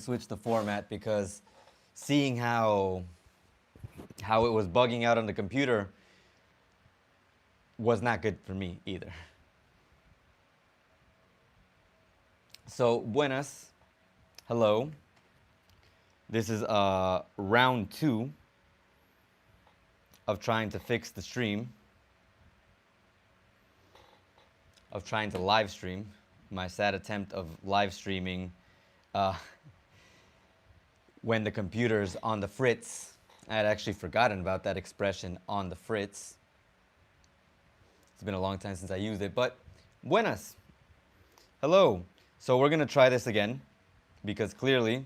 switch the format because seeing how it was bugging out on the computer was not good for me either. So, buenas, hello. This is round 2 of trying to fix the stream, of trying to live stream. My sad attempt of live streaming uh, when the computer's on the fritz. I had actually forgotten about that expression, on the fritz. It's been a long time since I used it, but buenas. Hello. So we're going to try this again because clearly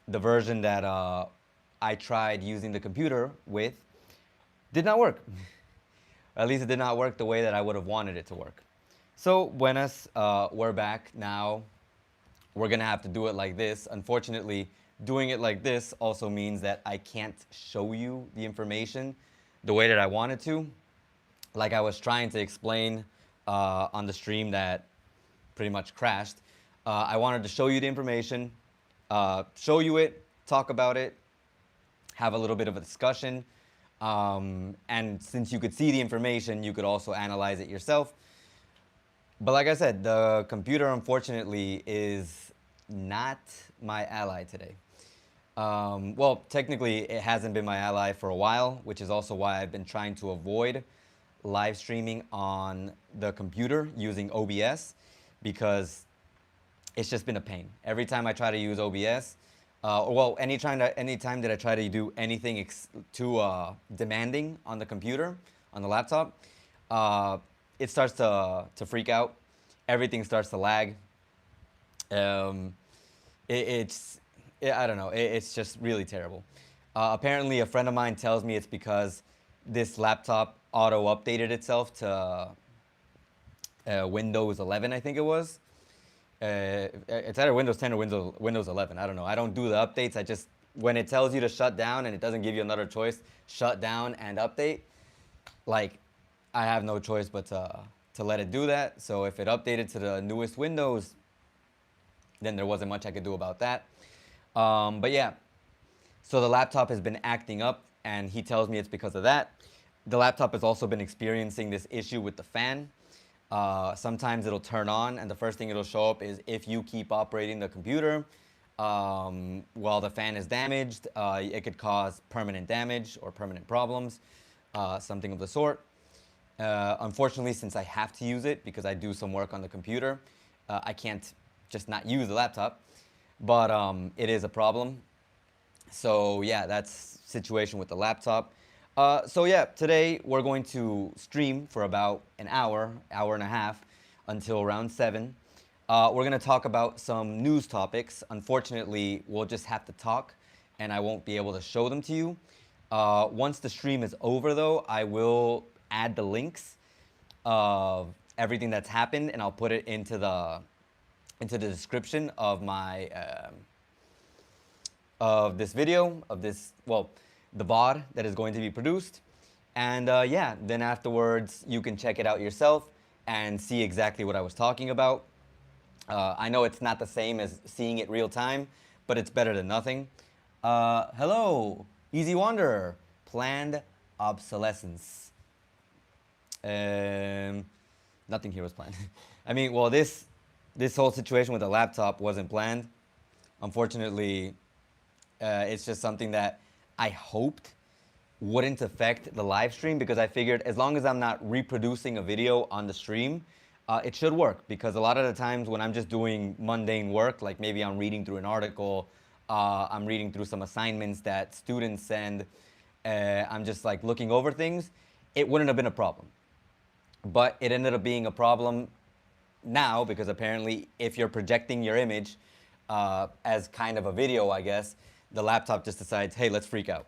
the version that I tried using the computer with did not work. At least it did not work the way that I would have wanted it to work. So, buenas, we're back now. We're going to have to do it like this. Unfortunately, doing it like this also means that I can't show you the information the way that I wanted to. Like I was trying to explain on the stream that pretty much crashed. I wanted to show you the information, show you it, talk about it, have a little bit of a discussion. And since you could see the information, you could also analyze it yourself. But like I said, the computer, unfortunately, is not my ally today. Well, technically, it hasn't been my ally for a while, which is also why I've been trying to avoid live streaming on the computer using OBS, because it's just been a pain. Every time I try to use OBS, well, anytime that I try to do anything too demanding on the computer, on the laptop, it starts to freak out. Everything starts to lag. I don't know. It's just really terrible. Apparently, a friend of mine tells me it's because this laptop auto-updated itself to Windows 11, I think it was. It's either Windows 10 or Windows 11. I don't know. I don't do the updates. I just, when it tells you to shut down and it doesn't give you another choice, shut down and update, like, I have no choice but to let it do that. So if it updated to the newest Windows, then there wasn't much I could do about that. But yeah, so the laptop has been acting up, and he tells me it's because of that. The laptop has also been experiencing this issue with the fan. Sometimes it'll turn on, and the first thing it'll show up is if you keep operating the computer while the fan is damaged, it could cause permanent damage or permanent problems, something of the sort. Unfortunately, since I have to use it because I do some work on the computer, I can't just not use the laptop, but it is a problem. So yeah, that's the situation with the laptop. So yeah, today we're going to stream for about an hour and a half until around 7. We're going to talk about some news topics. Unfortunately, we'll just have to talk, and I won't be able to show them to you. Once the stream is over, though, I will add the links of everything that's happened, and I'll put it into the description of my of this video, of this, well, the VOD that is going to be produced. And yeah, then afterwards you can check it out yourself and see exactly what I was talking about. I know it's not the same as seeing it real time, but it's better than nothing. Hello, Easy Wanderer. Planned obsolescence. Nothing here was planned. I mean, well, this whole situation with the laptop wasn't planned. Unfortunately, it's just something that I hoped wouldn't affect the live stream, because I figured as long as I'm not reproducing a video on the stream, it should work. Because a lot of the times when I'm just doing mundane work, like maybe I'm reading through an article, I'm reading through some assignments that students send, I'm just like looking over things, it wouldn't have been a problem. But it ended up being a problem now, because apparently if you're projecting your image as kind of a video, I guess, the laptop just decides, hey, let's freak out.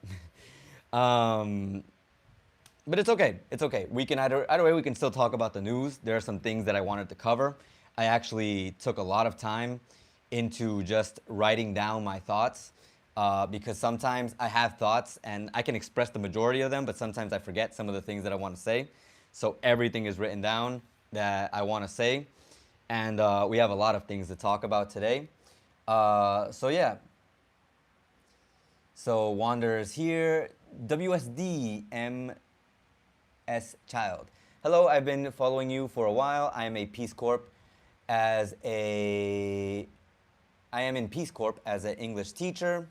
But it's okay. It's okay. We can either way, we can still talk about the news. There are some things that I wanted to cover. I actually took a lot of time into just writing down my thoughts, because sometimes I have thoughts and I can express the majority of them, but sometimes I forget some of the things that I want to say. So everything is written down that I want to say. And we have a lot of things to talk about today. So yeah. So Wanderers here. WSD Child. Hello, I've been following you for a while. I am a Peace Corps as a I am in Peace Corps as an English teacher.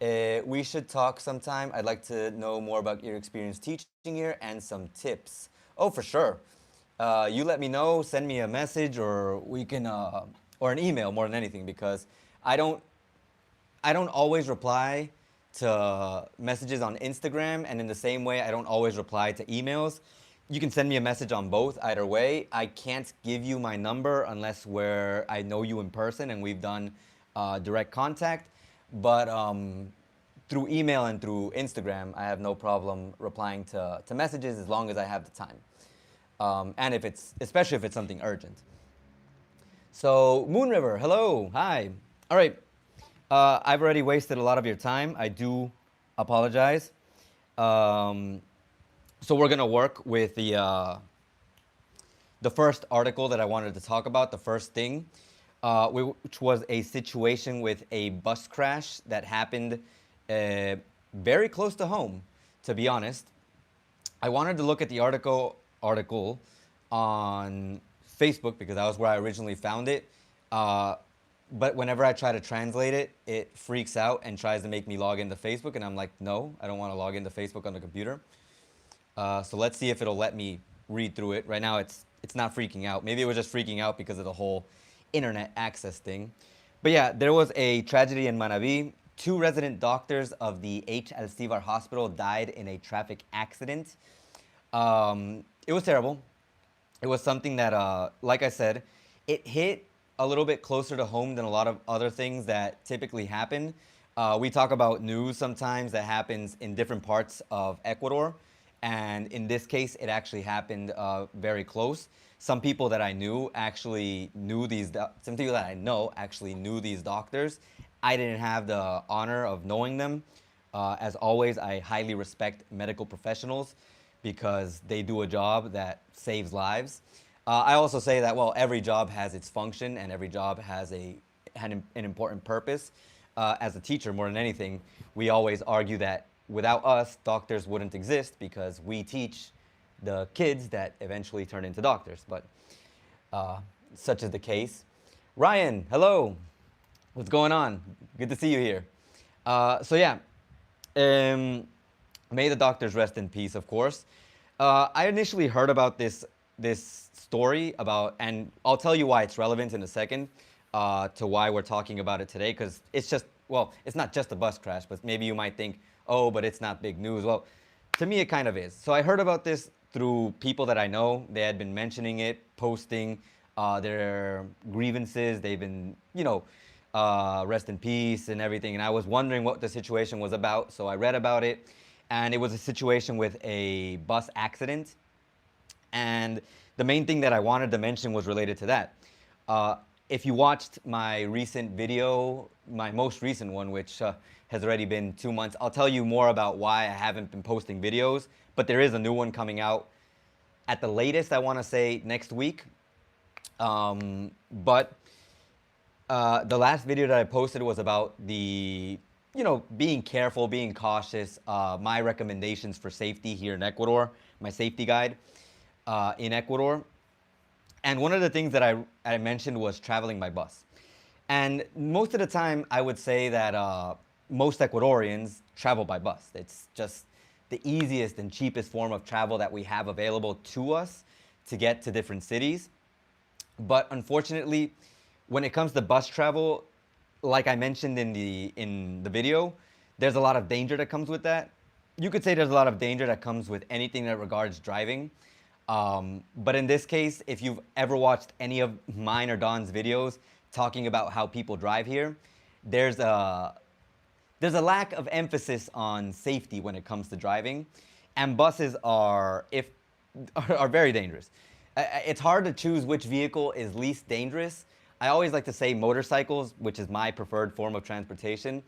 We should talk sometime. I'd like to know more about your experience teaching here and some tips. Oh, for sure. You let me know, send me a message, or we can, or an email more than anything, because I don't, I don't always reply to messages on Instagram, and in the same way, I don't always reply to emails. You can send me a message on both. Either way, I can't give you my number unless where I know you in person and we've done direct contact. But through email and through Instagram, I have no problem replying to messages as long as I have the time. And if it's, especially if it's something urgent. So, Moon River, hello, hi. All right, I've already wasted a lot of your time. I do apologize. So we're gonna work with the first article that I wanted to talk about, the first thing, which was a situation with a bus crash that happened very close to home, to be honest. I wanted to look at the article on Facebook because that was where I originally found it. But whenever I try to translate it, it freaks out and tries to make me log into Facebook, and I'm like, no, I don't want to log into Facebook on the computer. So let's see if it'll let me read through it. Right now, it's not freaking out. Maybe it was just freaking out because of the whole internet access thing. But yeah, there was a tragedy in Manabi. 2 resident doctors of the H. Alcivar Hospital died in a traffic accident. It was terrible. It was something that, like I said, it hit a little bit closer to home than a lot of other things that typically happen. We talk about news sometimes that happens in different parts of Ecuador. And in this case, it actually happened very close. Some people that I knew actually knew these, some people that I know actually knew these doctors. I didn't have the honor of knowing them. As always, I highly respect medical professionals because they do a job that saves lives. I also say that, well, every job has its function and every job has an important purpose. As a teacher, more than anything, we always argue that without us, doctors wouldn't exist because we teach the kids that eventually turn into doctors. But such is the case. Ryan, hello. What's going on? Good to see you here. So yeah, may the doctors rest in peace, of course. I initially heard about this story about, and I'll tell you why it's relevant in a second, to why we're talking about it today, because it's just, well, it's not just a bus crash, but maybe you might think, oh, but it's not big news. Well, to me, it kind of is. So I heard about this through people that I know. They had been mentioning it, posting their grievances. They've been, rest in peace and everything. And I was wondering what the situation was about. So I read about it. And it was a situation with a bus accident. And the main thing that I wanted to mention was related to that. If you watched my recent video, my most recent one, which has already been 2 months, I'll tell you more about why I haven't been posting videos. But there is a new one coming out at the latest, I want to say next week. But the last video that I posted was about the, being careful, being cautious, my recommendations for safety here in Ecuador, my safety guide in Ecuador. And one of the things that I mentioned was traveling by bus. And most of the time, I would say that most Ecuadorians travel by bus. It's just the easiest and cheapest form of travel that we have available to us to get to different cities. But unfortunately, when it comes to bus travel, like I mentioned in the video, there's a lot of danger that comes with that. You could say there's a lot of danger that comes with anything that regards driving. But in this case, if you've ever watched any of mine or Don's videos talking about how people drive here, there's a lack of emphasis on safety when it comes to driving, and buses are very dangerous. It's hard to choose which vehicle is least dangerous. I always like to say motorcycles, which is my preferred form of transportation,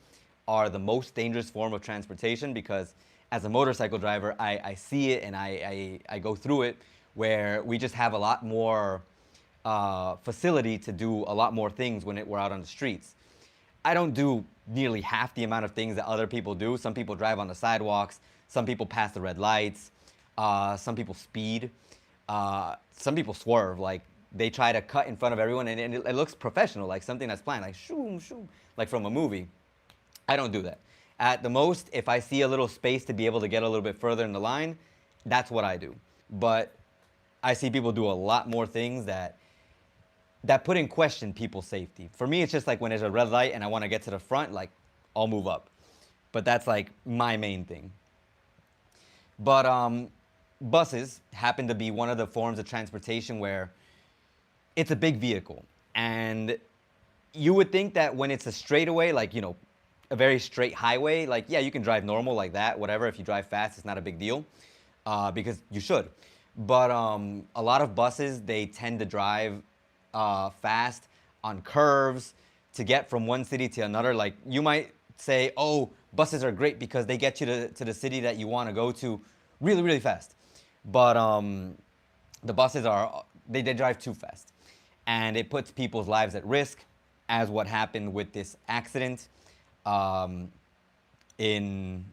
are the most dangerous form of transportation because as a motorcycle driver, I see it and I go through it where we just have a lot more facility to do a lot more things when we're out on the streets. I don't do nearly half the amount of things that other people do. Some people drive on the sidewalks. Some people pass the red lights. Some people speed. Some people swerve. Like they try to cut in front of everyone, and it looks professional, like something that's planned, like shoom, shoom, like from a movie. I don't do that. At the most, if I see a little space to be able to get a little bit further in the line, that's what I do. But I see people do a lot more things that put in question people's safety. For me, it's just like when there's a red light and I want to get to the front, like I'll move up. But that's like my main thing. But buses happen to be one of the forms of transportation where it's a big vehicle. And you would think that when it's a straightaway, like, you know, a very straight highway, like, yeah, you can drive normal like that, whatever. If you drive fast, it's not a big deal because you should. But a lot of buses, they tend to drive fast on curves to get from one city to another. Like you might say, oh, buses are great because they get you to the city that you want to go to really, really fast. But the buses they drive too fast. And it puts people's lives at risk, as what happened with this accident in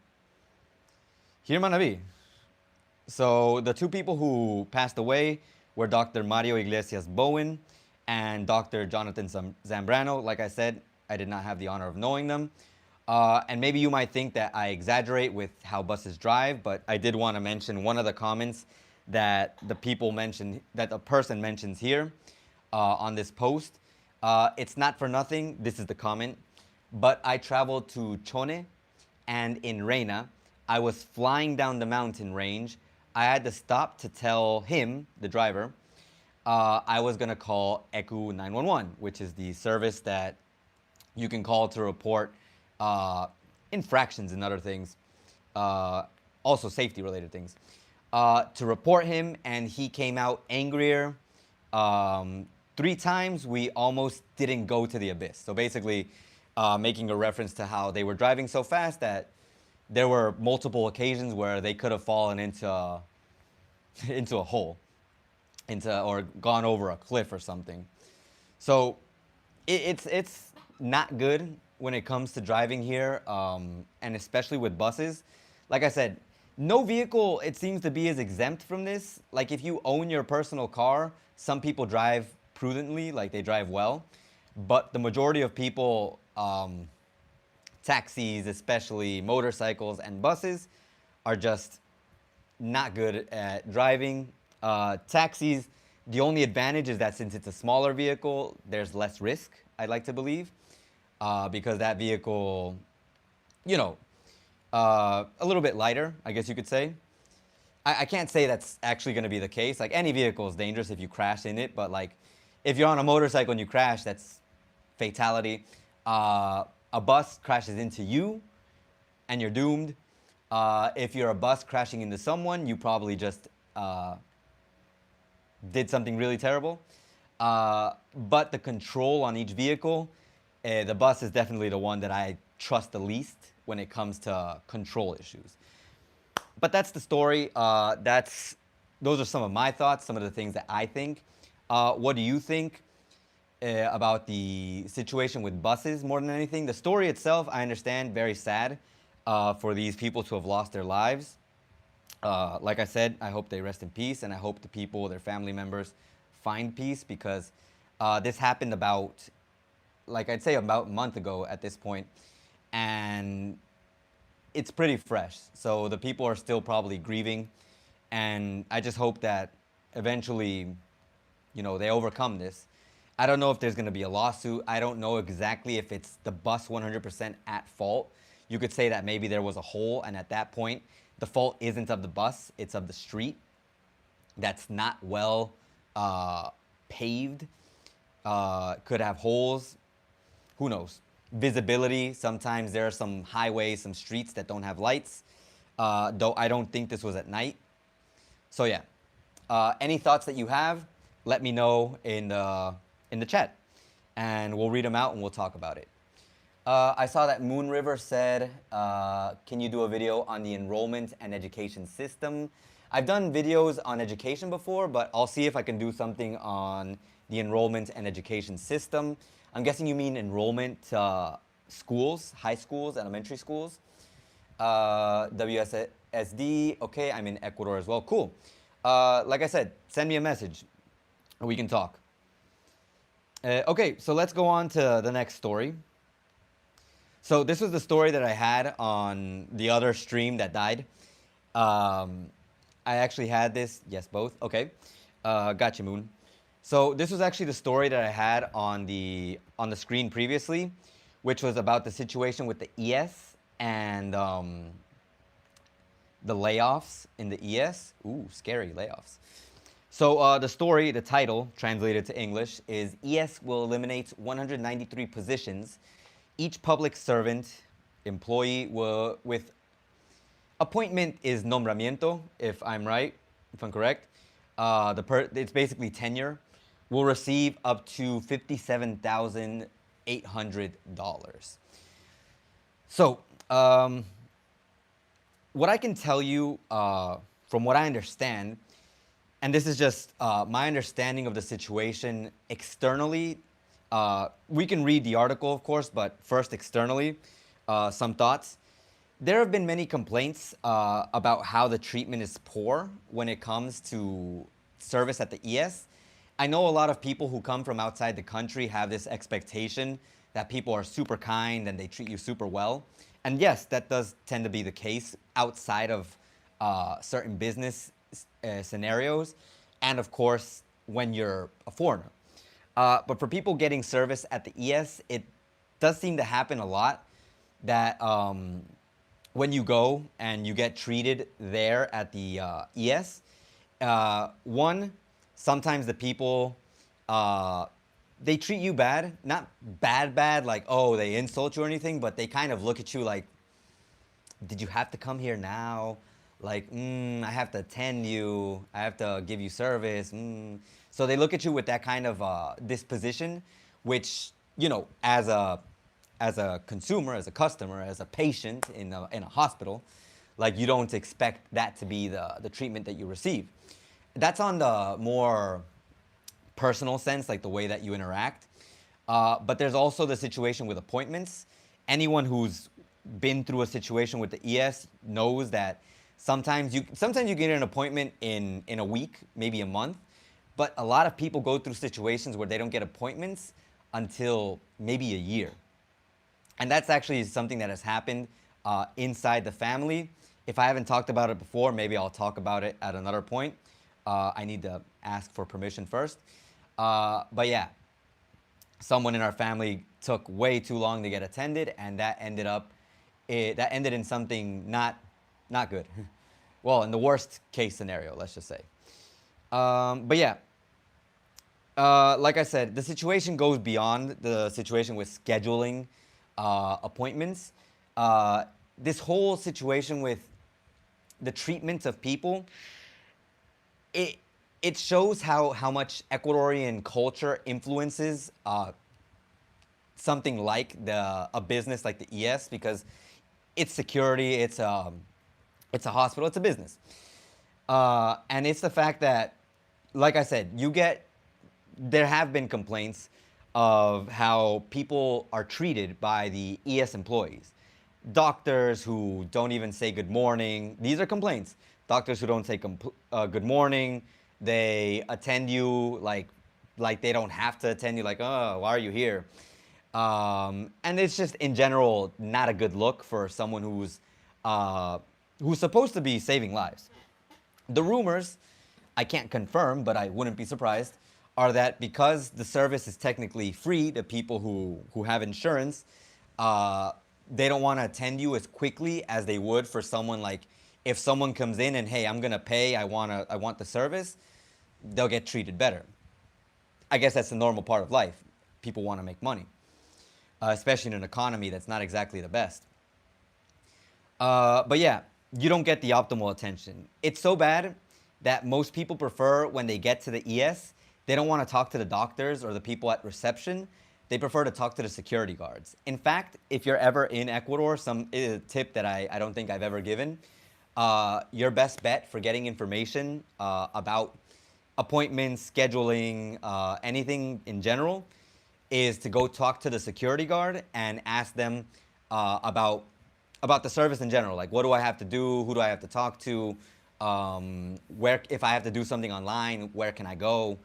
here in Manabi. So the two people who passed away were Dr. Mario Iglesias Bowen and Dr. Jonathan Zambrano. Like I said, I did not have the honor of knowing them. And maybe you might think that I exaggerate with how buses drive, but I did want to mention one of the comments that the person mentions here on this post. It's not for nothing. This is the comment. But I traveled to Chone, and in Reina, I was flying down the mountain range. I had to stop to tell him, the driver, I was going to call Ecu 911, which is the service that you can call to report infractions and other things, also safety-related things, to report him, and he came out angrier. 3 times, we almost didn't go to the abyss. So basically, making a reference to how they were driving so fast that there were multiple occasions where they could have fallen into a hole, or gone over a cliff or something. So it's not good when it comes to driving here, and especially with buses. Like I said, no vehicle, it seems to be, is exempt from this. Like if you own your personal car, some people drive prudently, like they drive well. But the majority of people, taxis, especially motorcycles and buses, are just not good at driving. Taxis, the only advantage is that since it's a smaller vehicle, there's less risk, I'd like to believe, because that vehicle, you know, a little bit lighter, I guess you could say. I can't say that's actually going to be the case. Like any vehicle is dangerous if you crash in it, but like if you're on a motorcycle and you crash, that's fatality. A bus crashes into you and you're doomed. If you're a bus crashing into someone, you probably just did something really terrible. But the control on each vehicle, the bus is definitely the one that I trust the least when it comes to control issues. But that's the story. Those are some of my thoughts, some of the things that I think. What do you think about the situation with buses more than anything? The story itself, I understand, very sad for these people to have lost their lives. Like I said, I hope they rest in peace, and I hope the people, their family members, find peace, because this happened about a month ago at this point, and it's pretty fresh. So the people are still probably grieving, and I just hope that eventually, you know, they overcome this. I don't know if there's going to be a lawsuit. I don't know exactly if it's the bus 100% at fault. You could say that maybe there was a hole, and at that point, the fault isn't of the bus, it's of the street that's not well paved, could have holes, who knows. Visibility, sometimes there are some highways, some streets that don't have lights, though I don't think this was at night. So yeah, any thoughts that you have, let me know in the chat, and we'll read them out and we'll talk about it. I saw that Moon River said, can you do a video on the enrollment and education system? I've done videos on education before, but I'll see if I can do something on the enrollment and education system. I'm guessing you mean enrollment schools, high schools, elementary schools. WSSD, okay, I'm in Ecuador as well. Cool. Like I said, send me a message. We can talk. Okay, so let's go on to the next story. So this was the story that I had on the other stream that died. I actually had this. Yes, both. Okay. Gotcha, Moon. So this was actually the story that I had on the screen previously, which was about the situation with the IESS and the layoffs in the IESS. Ooh, scary layoffs. So the story, the title, translated to English, is IESS will eliminate 193 positions. Each public servant employee with appointment is nombramiento, if I'm right, if I'm correct. It's basically tenure. Will receive up to $57,800. So what I can tell you from what I understand, and this is just my understanding of the situation externally. We can read the article, of course, but first externally, some thoughts. There have been many complaints about how the treatment is poor when it comes to service at the IESS. I know a lot of people who come from outside the country have this expectation that people are super kind and they treat you super well. And yes, that does tend to be the case outside of certain business scenarios, and of course, when you're a foreigner. But for people getting service at the IESS, it does seem to happen a lot that when you go and you get treated there at the IESS, one, sometimes the people, they treat you bad. Not bad, like, oh, they insult you or anything, but they kind of look at you like, did you have to come here now? Like, I have to attend you. I have to give you service. So they look at you with that kind of disposition, which, you know, as a consumer, as a customer, as a patient in a hospital, like, you don't expect that to be the treatment that you receive. That's on the more personal sense, like the way that you interact. But there's also the situation with appointments. Anyone who's been through a situation with the IESS knows that sometimes you get an appointment in a week, maybe a month, but a lot of people go through situations where they don't get appointments until maybe a year. And that's actually something that has happened inside the family. If I haven't talked about it before, maybe I'll talk about it at another point. I need to ask for permission first. But yeah, someone in our family took way too long to get attended, and that ended in something not good. Well, in the worst case scenario, let's just say. But yeah, like I said, the situation goes beyond the situation with scheduling appointments. This whole situation with the treatment of people, it shows how much Ecuadorian culture influences something like a business like the IESS, because it's security, it's a hospital, it's a business. And it's the fact that, like I said, there have been complaints of how people are treated by the IESS employees. Doctors who don't even say good morning. These are complaints. Doctors who don't say good morning. They attend you like they don't have to attend you, like, oh, why are you here? And it's just, in general, not a good look for someone who's supposed to be saving lives. The rumors, I can't confirm, but I wouldn't be surprised, are that because the service is technically free to people who have insurance, they don't want to attend you as quickly as they would for someone like, if someone comes in and, hey, I'm gonna pay, I want the service, they'll get treated better. I guess that's the normal part of life. People want to make money, especially in an economy that's not exactly the best. But yeah, you don't get the optimal attention. It's so bad that most people prefer, when they get to the IESS, they don't want to talk to the doctors or the people at reception. They prefer to talk to the security guards. In fact, if you're ever in Ecuador, some tip that I don't think I've ever given, your best bet for getting information about appointments, scheduling, anything in general, is to go talk to the security guard and ask them about the service in general. Like, what do I have to do? Who do I have to talk to? Where, if I have to do something online, where can I go?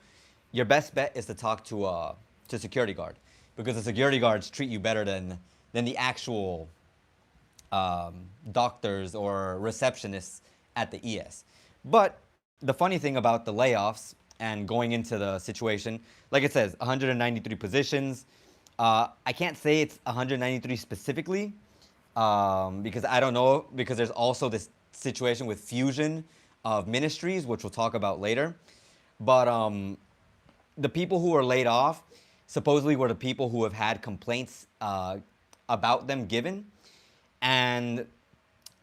Your best bet is to talk to security guard, because the security guards treat you better than the actual doctors or receptionists at the IESS. But the funny thing about the layoffs and going into the situation, like it says, 193 positions. I can't say it's 193 specifically, because I don't know, because there's also this situation with fusion of ministries, which we'll talk about later. But the people who were laid off supposedly were the people who have had complaints about them given. And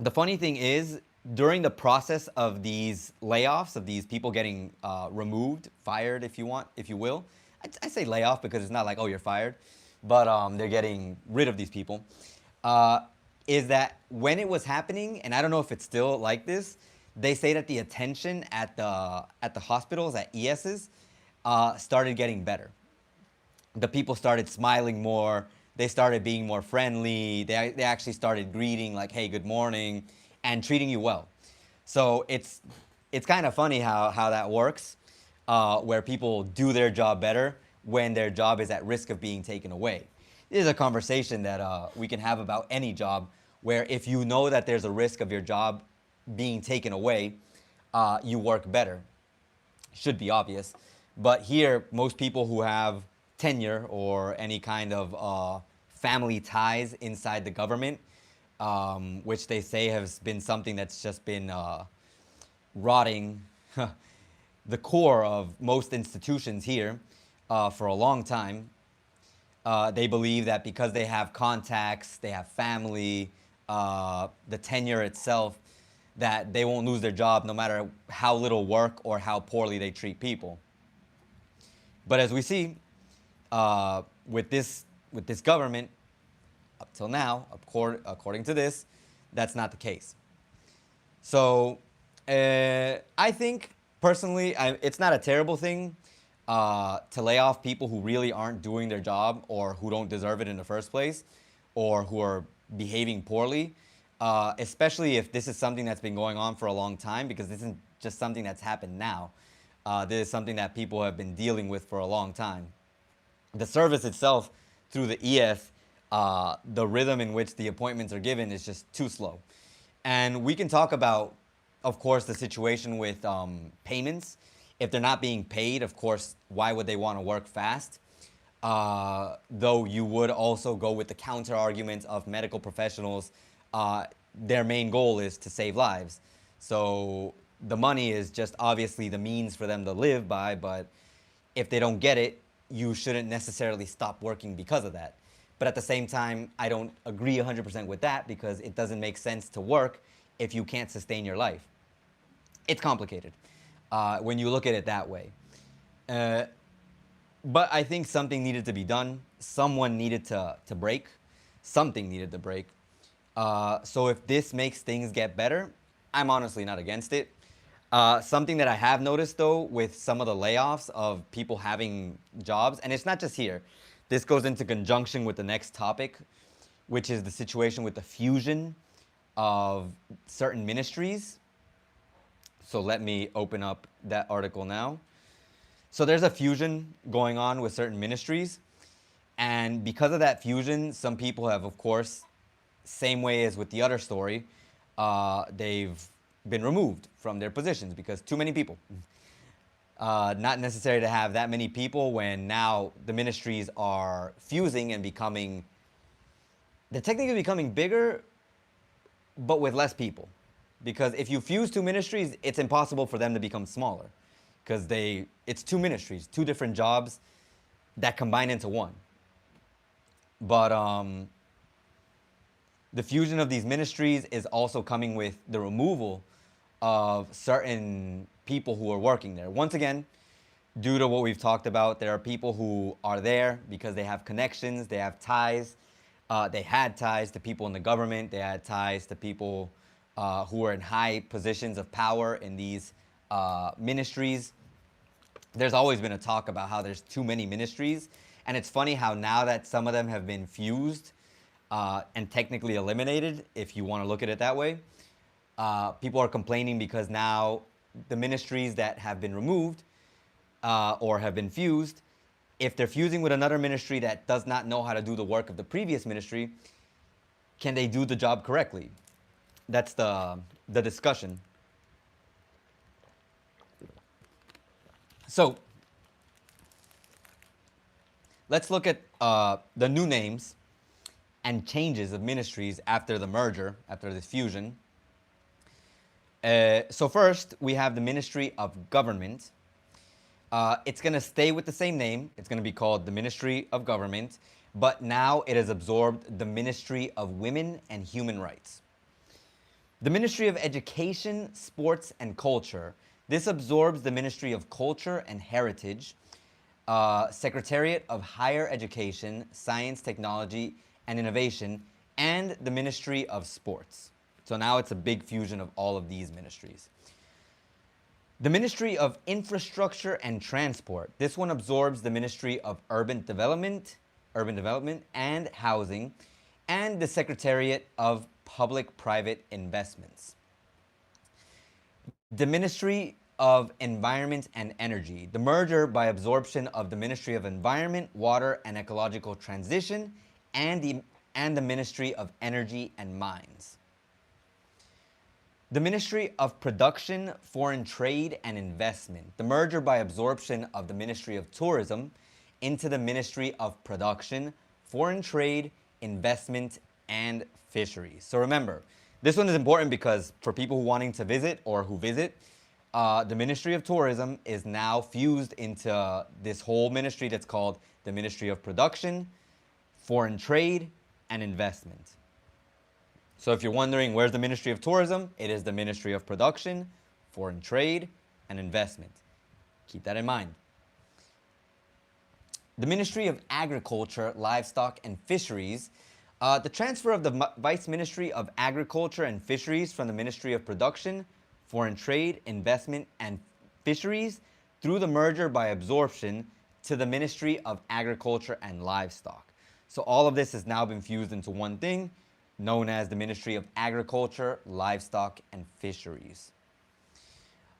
the funny thing is, during the process of these layoffs, of these people getting removed, fired, if you want, if you will, I say layoff because it's not like, oh, you're fired, but they're getting rid of these people. Is that when it was happening, and I don't know if it's still like this, they say that the attention at the hospitals, at IESS, started getting better. The people started smiling more. They started being more friendly. They actually started greeting, like, hey, good morning, and treating you well. So it's kind of funny how that works, where people do their job better when their job is at risk of being taken away. This is a conversation that we can have about any job, where if you know that there's a risk of your job being taken away, you work better. Should be obvious. But here, most people who have tenure or any kind of family ties inside the government, which they say has been something that's just been rotting the core of most institutions here for a long time. They believe that because they have contacts, they have family, the tenure itself, that they won't lose their job no matter how little work or how poorly they treat people. But as we see, with this government, up till now, according to this, that's not the case. So I think personally, it's not a terrible thing to lay off people who really aren't doing their job or who don't deserve it in the first place, or who are behaving poorly, especially if this is something that's been going on for a long time, because this isn't just something that's happened now. This is something that people have been dealing with for a long time. The service itself, through the IESS, the rhythm in which the appointments are given is just too slow. And we can talk about, of course, the situation with payments. If they're not being paid, of course, why would they want to work fast? Though you would also go with the counter arguments of medical professionals. Their main goal is to save lives. So the money is just obviously the means for them to live by, but if they don't get it, you shouldn't necessarily stop working because of that. But at the same time, I don't agree 100% with that, because it doesn't make sense to work if you can't sustain your life. It's complicated when you look at it that way. But I think something needed to be done. Someone needed to break. Something needed to break. So if this makes things get better, I'm honestly not against it. Something that I have noticed, though, with some of the layoffs of people having jobs, and it's not just here. This goes into conjunction with the next topic, which is the situation with the fusion of certain ministries. So let me open up that article now. So there's a fusion going on with certain ministries. And because of that fusion, some people have, of course, same way as with the other story, they've been removed from their positions because too many people. Not necessary to have that many people when now the ministries are fusing and becoming, they're technically becoming bigger, but with less people. Because if you fuse two ministries, it's impossible for them to become smaller, because it's two ministries, two different jobs that combine into one. But the fusion of these ministries is also coming with the removal of certain people who are working there. Once again, due to what we've talked about, there are people who are there because they have connections, they have ties. They had ties to people in the government. They had ties to people who are in high positions of power in these ministries. there's always been a talk about how there's too many ministries. And it's funny how now that some of them have been fused and technically eliminated, if you want to look at it that way, people are complaining because now the ministries that have been removed or have been fused, if they're fusing with another ministry that does not know how to do the work of the previous ministry, can they do the job correctly? That's the discussion. So let's look at the new names and changes of ministries after the merger, after this fusion. So first, we have the Ministry of Government. It's going to stay with the same name. It's going to be called the Ministry of Government, but now it has absorbed the Ministry of Women and Human Rights. The Ministry of Education, Sports, and Culture. This absorbs the Ministry of Culture and Heritage, Secretariat of Higher Education, Science, Technology, and Innovation, and the Ministry of Sports. So now it's a big fusion of all of these ministries. The Ministry of Infrastructure and Transport. This one absorbs the Ministry of Urban Development and Housing, and the Secretariat of Public-Private Investments. The Ministry of Environment and Energy. The merger by absorption of the Ministry of Environment, Water, and Ecological Transition, and the Ministry of Energy and Mines. The Ministry of Production, Foreign Trade, and Investment. The merger by absorption of the Ministry of Tourism into the Ministry of Production, Foreign Trade, Investment, and Fisheries. So remember, this one is important because for people wanting to visit or who visit, the Ministry of Tourism is now fused into this whole ministry that's called the Ministry of Production, Foreign Trade, and Investment. So if you're wondering where's the Ministry of Tourism, it is the Ministry of Production, Foreign Trade, and Investment. Keep that in mind. The Ministry of Agriculture, Livestock, and Fisheries. The transfer of the Vice Ministry of Agriculture and Fisheries from the Ministry of Production, Foreign Trade, Investment, and Fisheries through the merger by absorption to the Ministry of Agriculture and Livestock. So all of this has now been fused into one thing, known as the Ministry of Agriculture, Livestock, and Fisheries.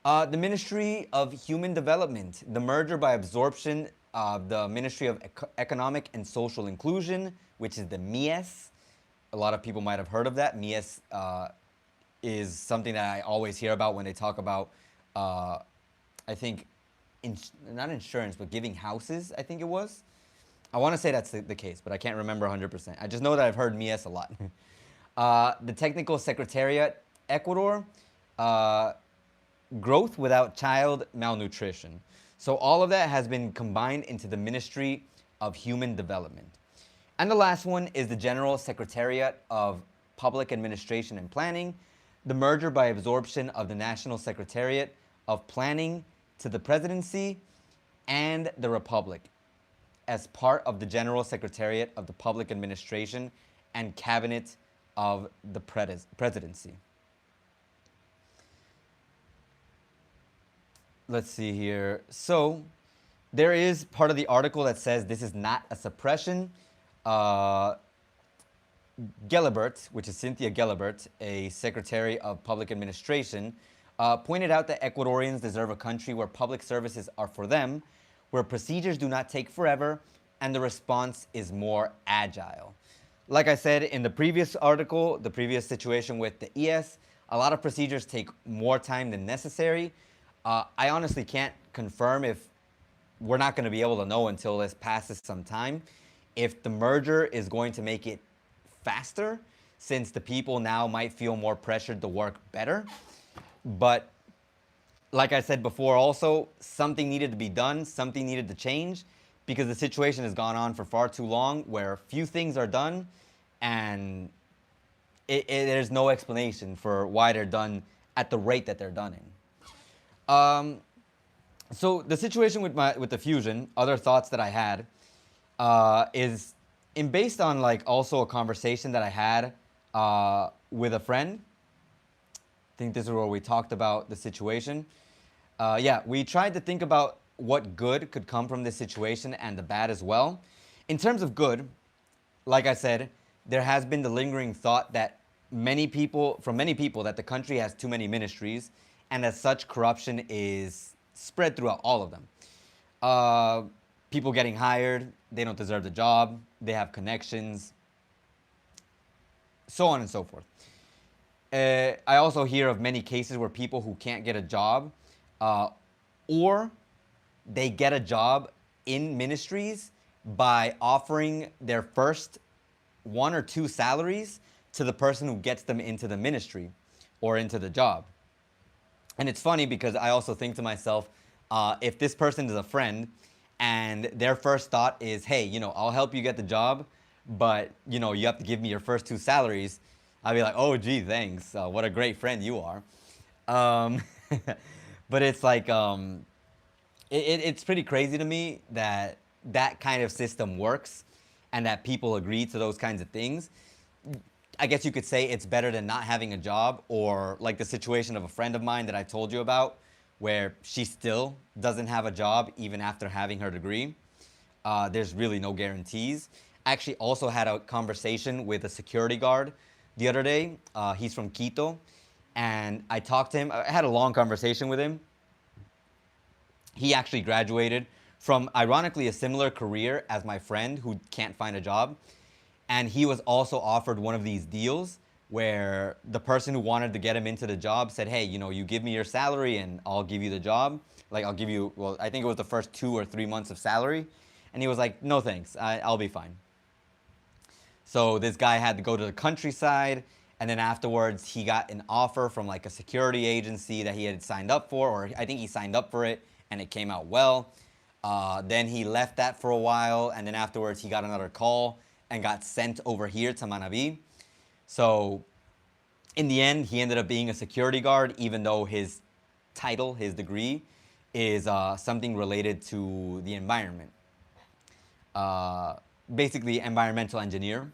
The Ministry of Human Development, the merger by absorption of the Ministry of Economic and Social Inclusion, which is the IESS. A lot of people might have heard of that. IESS is something that I always hear about when they talk about, I think, not insurance, but giving houses, I think it was. I want to say that's the case, but I can't remember 100%. I just know that I've heard IESS a lot. The Technical Secretariat, Ecuador, Growth Without Child Malnutrition. So all of that has been combined into the Ministry of Human Development. And the last one is the General Secretariat of Public Administration and Planning, the merger by absorption of the National Secretariat of Planning to the Presidency and the Republic as part of the General Secretariat of the Public Administration and Cabinet of the Presidency. Let's see here. So there is part of the article that says this is not a suppression. Gelibert, which is Cynthia Gelibert, a Secretary of Public Administration, pointed out that Ecuadorians deserve a country where public services are for them, where procedures do not take forever, and the response is more agile. Like I said in the previous article, the previous situation with the IESS, a lot of procedures take more time than necessary. I honestly can't confirm if we're not going to be able to know until this passes some time if the merger is going to make it faster, since the people now might feel more pressured to work better. But like I said before, also, something needed to be done, something needed to change, because the situation has gone on for far too long where few things are done and there's no explanation for why they're done at the rate that they're done in. So the situation with the fusion, other thoughts that I had, is based on like also a conversation that I had with a friend. I think this is where we talked about the situation. Yeah, we tried to think about what good could come from this situation and the bad as well. In terms of good, like I said, there has been the lingering thought that many people, that the country has too many ministries, and as such, corruption is spread throughout all of them. Uh, People getting hired, they don't deserve the job, they have connections, so on and so forth. I also hear of many cases where people who can't get a job, uh, or they get a job in ministries by offering their first one or two salaries to the person who gets them into the ministry or into the job. And it's funny because I also think to myself, if this person is a friend and their first thought is, hey, I'll help you get the job, but, you have to give me your first two salaries, I'd be like, oh, gee, thanks. What a great friend you are. Um, but it's like, it's pretty crazy to me that that kind of system works and that people agree to those kinds of things. I guess you could say it's better than not having a job, or like the situation of a friend of mine that I told you about, where she still doesn't have a job even after having her degree. There's really no guarantees. I actually also had a conversation with a security guard the other day. He's from Quito, and I talked to him. I had a long conversation with him. He actually graduated from, ironically, a similar career as my friend who can't find a job. And he was also offered one of these deals where the person who wanted to get him into the job said, hey, you give me your salary and I'll give you the job. Like, I'll give you, well, I think it was the first 2 or 3 months of salary. And he was like, no, thanks. I'll be fine. So this guy had to go to the countryside. And then afterwards, he got an offer from like a security agency that he had signed up for, or I think he signed up for it and it came out well. Then he left that for a while. And then afterwards, he got another call and got sent over here to Manabi. So in the end, he ended up being a security guard, even though his title, his degree, is something related to the environment. Basically, environmental engineer.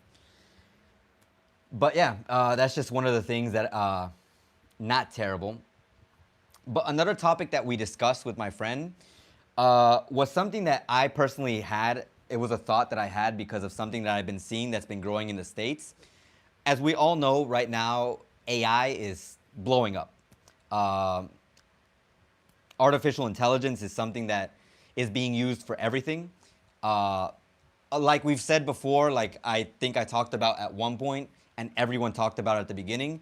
But yeah, that's just one of the things that, not terrible. But another topic that we discussed with my friend was something that I personally had. It was a thought that I had because of something that I've been seeing that's been growing in the States. As we all know, right now, AI is blowing up. Artificial intelligence is something that is being used for everything. Like we've said before, like I think I talked about at one point, and everyone talked about at the beginning,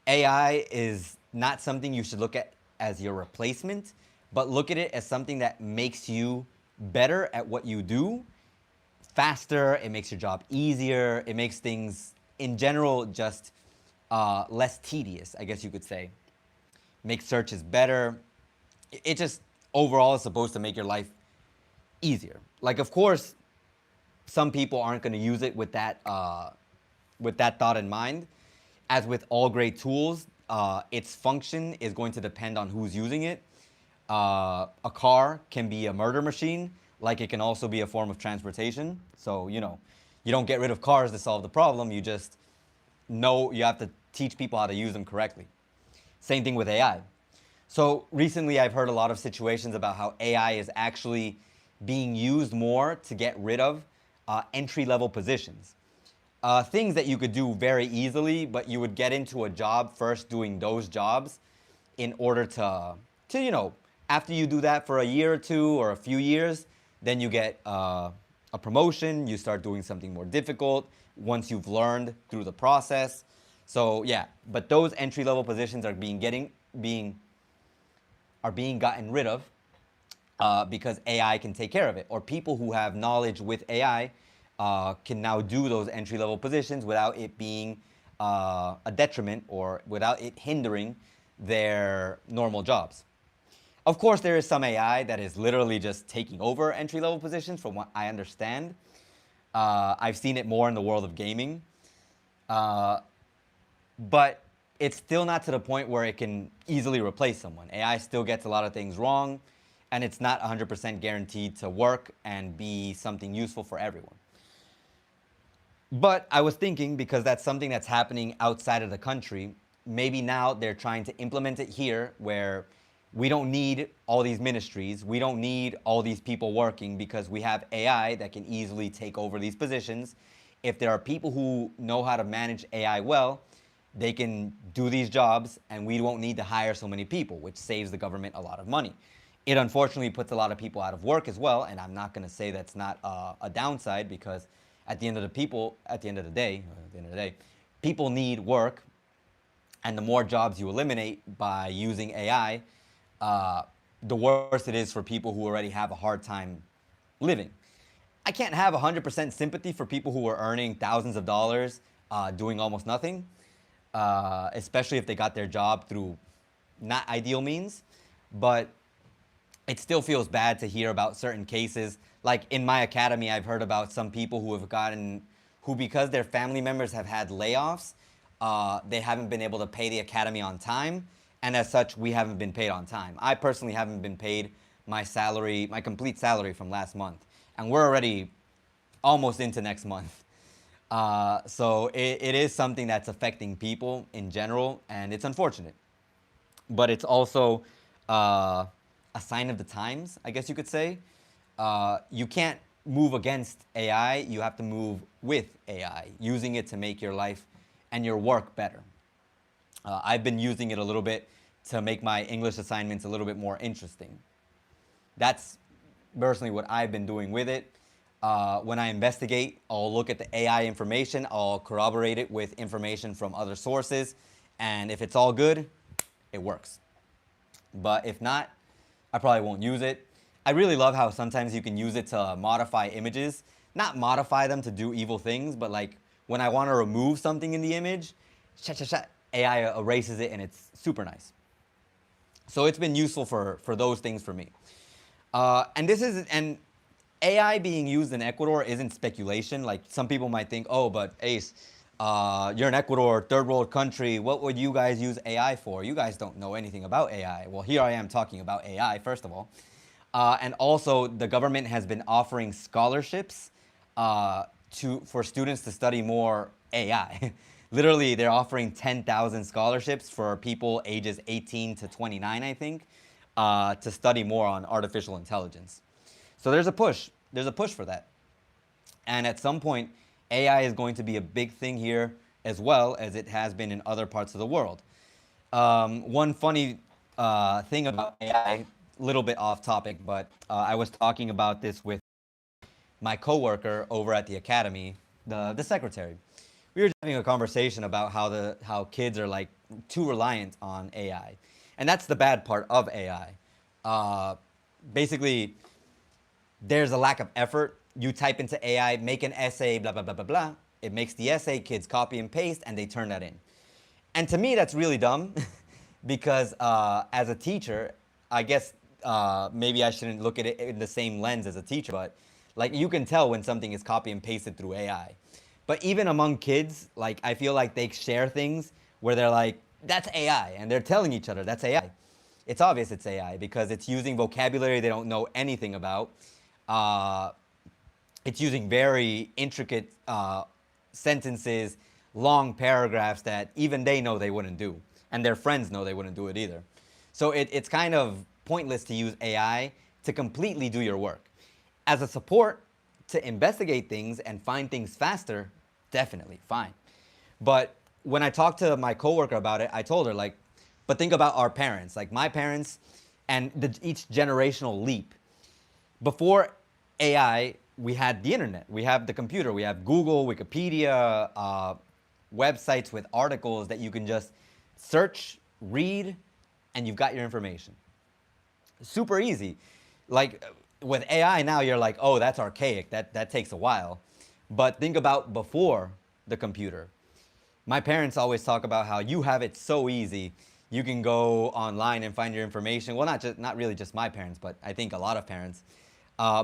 AI is not something you should look at as your replacement, but look at it as something that makes you better at what you do, faster, it makes your job easier, it makes things in general just less tedious, I guess you could say. Makes searches better. It just overall is supposed to make your life easier. Like, of course, some people aren't going to use it with that thought in mind. As with all great tools, its function is going to depend on who's using it. A car can be a murder machine, like it can also be a form of transportation. So, you don't get rid of cars to solve the problem. You just know you have to teach people how to use them correctly. Same thing with AI. So recently I've heard a lot of situations about how AI is actually being used more to get rid of entry-level positions. Things that you could do very easily, but you would get into a job first doing those jobs in order to after you do that for a year or two or a few years, then you get a promotion, you start doing something more difficult once you've learned through the process. So yeah, but those entry-level positions are being gotten rid of because AI can take care of it, or people who have knowledge with AI can now do those entry-level positions without it being a detriment or without it hindering their normal jobs. Of course, there is some AI that is literally just taking over entry-level positions, from what I understand. I've seen it more in the world of gaming. But it's still not to the point where it can easily replace someone. AI still gets a lot of things wrong, and it's not 100% guaranteed to work and be something useful for everyone. But I was thinking, because that's something that's happening outside of the country, maybe now they're trying to implement it here, where we don't need all these ministries. We don't need all these people working because we have AI that can easily take over these positions. If there are people who know how to manage AI well, they can do these jobs and we won't need to hire so many people, which saves the government a lot of money. It unfortunately puts a lot of people out of work as well, and I'm not going to say that's not a downside, because at the end of the day, people need work, and the more jobs you eliminate by using AI, the worse it is for people who already have a hard time living. I can't have 100% sympathy for people who are earning thousands of dollars doing almost nothing, especially if they got their job through not ideal means. But it still feels bad to hear about certain cases. Like in my academy, I've heard about some people who because their family members have had layoffs, they haven't been able to pay the academy on time. And as such, we haven't been paid on time. I personally haven't been paid my salary, my complete salary from last month. And we're already almost into next month. So it is something that's affecting people in general, and it's unfortunate. But it's also a sign of the times, I guess you could say. You can't move against AI, you have to move with AI, using it to make your life and your work better. I've been using it a little bit to make my English assignments a little bit more interesting. That's personally what I've been doing with it. When I investigate, I'll look at the AI information, I'll corroborate it with information from other sources, and if it's all good, it works. But if not, I probably won't use it. I really love how sometimes you can use it to modify images. Not modify them to do evil things, but like when I want to remove something in the image, AI erases it, and it's super nice. So it's been useful for those things for me. And AI being used in Ecuador isn't speculation. Like some people might think, oh, but Ace, you're in Ecuador, third world country. What would you guys use AI for? You guys don't know anything about AI. Well, here I am talking about AI, first of all. And also, the government has been offering scholarships for students to study more AI. Literally, they're offering 10,000 scholarships for people ages 18 to 29, I think, to study more on artificial intelligence. So there's a push. There's a push for that. And at some point, AI is going to be a big thing here as well as it has been in other parts of the world. One funny thing about AI, little bit off topic, but I was talking about this with my coworker over at the academy, the secretary. We were just having a conversation about how kids are like too reliant on AI, and that's the bad part of AI. Basically, there's a lack of effort. You type into AI, make an essay, blah blah blah blah blah. It makes the essay. Kids copy and paste, and they turn that in. And to me, that's really dumb, because as a teacher, I guess maybe I shouldn't look at it in the same lens as a teacher, but like you can tell when something is copy and pasted through AI. But even among kids, like I feel like they share things where they're like, that's AI, and they're telling each other that's AI. It's obvious it's AI because it's using vocabulary they don't know anything about. It's using very intricate sentences, long paragraphs that even they know they wouldn't do, and their friends know they wouldn't do it either. So it's kind of pointless to use AI to completely do your work. As a support to investigate things and find things faster, definitely fine. But when I talked to my coworker about it, I told her, like, but think about our parents, like my parents, and each generational leap. Before AI, we had the internet, we have the computer, we have Google, Wikipedia, websites with articles that you can just search, read, and you've got your information. Super easy. Like with AI now, you're like, oh, that's archaic. That takes a while. But think about before the computer. My parents always talk about how you have it so easy. You can go online and find your information. Well, not really just my parents, but I think a lot of parents.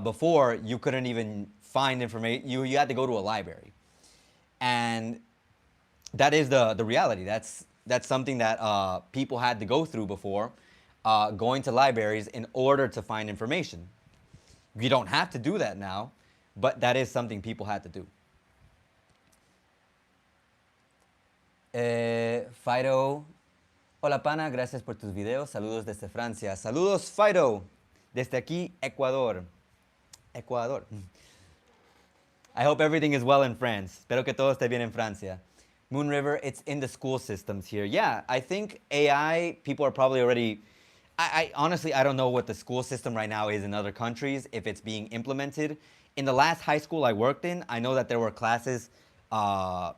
Before, you couldn't even find information. You had to go to a library. And that is the reality. That's something that people had to go through before, going to libraries in order to find information. You don't have to do that now, but that is something people had to do. Fido, Hola pana, gracias por tus videos. Saludos desde Francia. Saludos Fido. Desde aquí, Ecuador. Ecuador. I hope everything is well in France. Espero que todo esté bien en Francia. Moon River, it's in the school systems here. Yeah, I think AI, people are probably already. I honestly, I don't know what the school system right now is in other countries, if it's being implemented. In the last high school I worked in, I know that there were classes not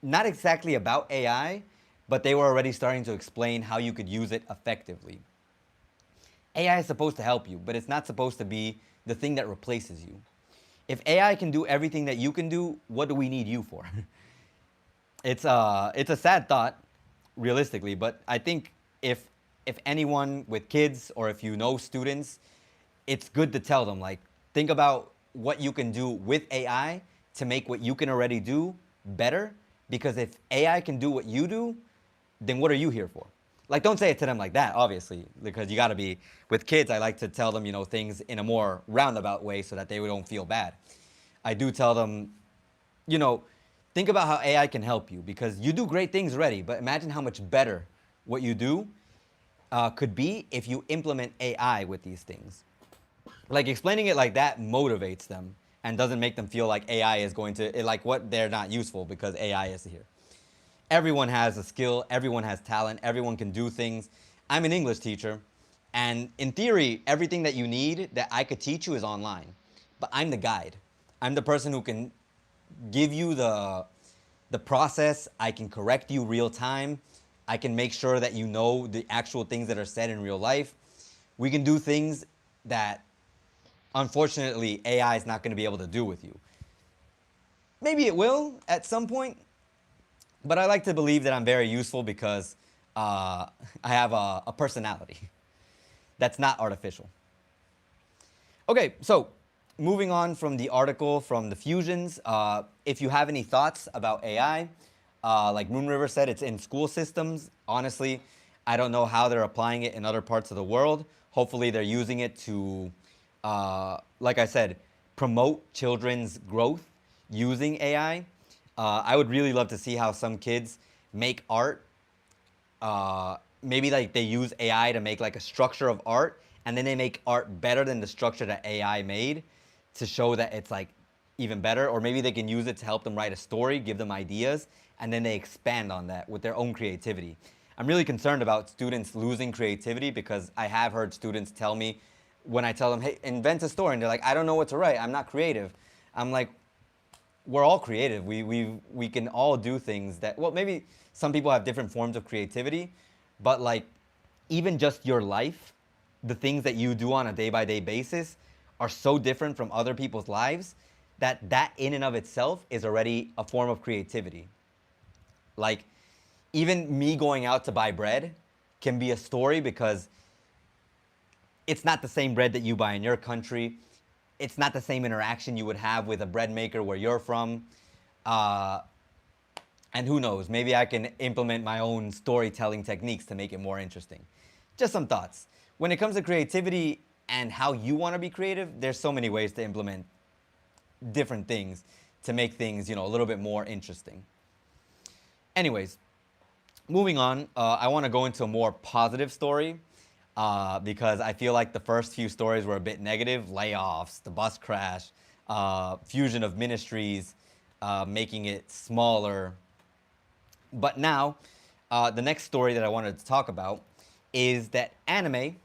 exactly about AI, but they were already starting to explain how you could use it effectively. AI is supposed to help you, but it's not supposed to be the thing that replaces you. If AI can do everything that you can do, what do we need you for? It's a sad thought, realistically, but I think if anyone with kids or if you know students, it's good to tell them, like, think about what you can do with AI to make what you can already do better, because if AI can do what you do, then what are you here for? Like, don't say it to them like that, obviously, because you got to be, with kids, I like to tell them, things in a more roundabout way so that they don't feel bad. I do tell them, you know, think about how AI can help you, because you do great things already, but imagine how much better what you do could be if you implement AI with these things. Like, explaining it like that motivates them and doesn't make them feel like AI is going to, like, what, they're not useful because AI is here. Everyone has a skill, everyone has talent, everyone can do things. I'm an English teacher, and in theory, everything that you need that I could teach you is online. But I'm the guide. I'm the person who can give you the process. I can correct you real time. I can make sure that you know the actual things that are said in real life. We can do things that, unfortunately, AI is not going to be able to do with you. Maybe it will at some point, but I like to believe that I'm very useful because I have a personality that's not artificial. Okay, so moving on from the article from the Fusions, if you have any thoughts about AI, like Moon River said, it's in school systems. Honestly, I don't know how they're applying it in other parts of the world. Hopefully they're using it to, like I said, promote children's growth using AI. I would really love to see how some kids make art. Maybe like they use AI to make like a structure of art, and then they make art better than the structure that AI made to show that it's like even better. Or maybe they can use it to help them write a story, give them ideas, and then they expand on that with their own creativity. I'm really concerned about students losing creativity, because I have heard students tell me, when I tell them, hey, invent a story, and they're like, I don't know what to write, I'm not creative. I'm like, we're all creative. We can all do things that, well, maybe some people have different forms of creativity, but like, even just your life, the things that you do on a day-by-day basis are so different from other people's lives that that in and of itself is already a form of creativity. Like, even me going out to buy bread can be a story, because it's not the same bread that you buy in your country. It's not the same interaction you would have with a bread maker where you're from. And who knows, maybe I can implement my own storytelling techniques to make it more interesting. Just some thoughts. When it comes to creativity and how you want to be creative, there's so many ways to implement different things to make things, a little bit more interesting. Anyways, moving on, I want to go into a more positive story, because I feel like the first few stories were a bit negative. Layoffs, the bus crash, fusion of ministries, making it smaller. But now, the next story that I wanted to talk about is that anime,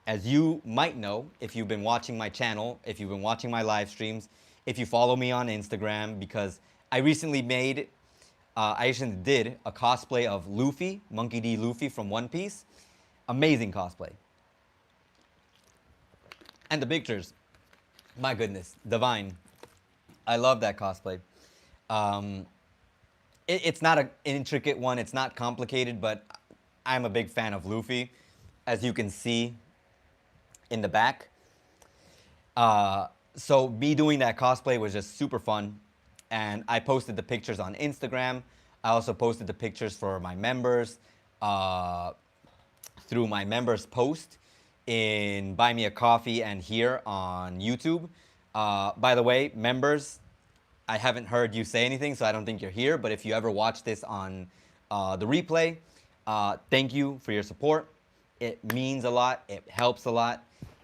as you might know if you've been watching my channel, if you've been watching my live streams, if you follow me on Instagram, because I recently did a cosplay of Luffy, Monkey D. Luffy from One Piece. Amazing cosplay. And the pictures, my goodness, divine. I love that cosplay. It's not an intricate one, it's not complicated, but I'm a big fan of Luffy, as you can see in the back. So me doing that cosplay was just super fun, and I posted the pictures on Instagram. I also posted the pictures for my members through my members post in Buy Me a Coffee and here on YouTube. By the way, members, I haven't heard you say anything, so I don't think you're here, but if you ever watch this on the replay, Thank you for your support. It means a lot. It helps a lot.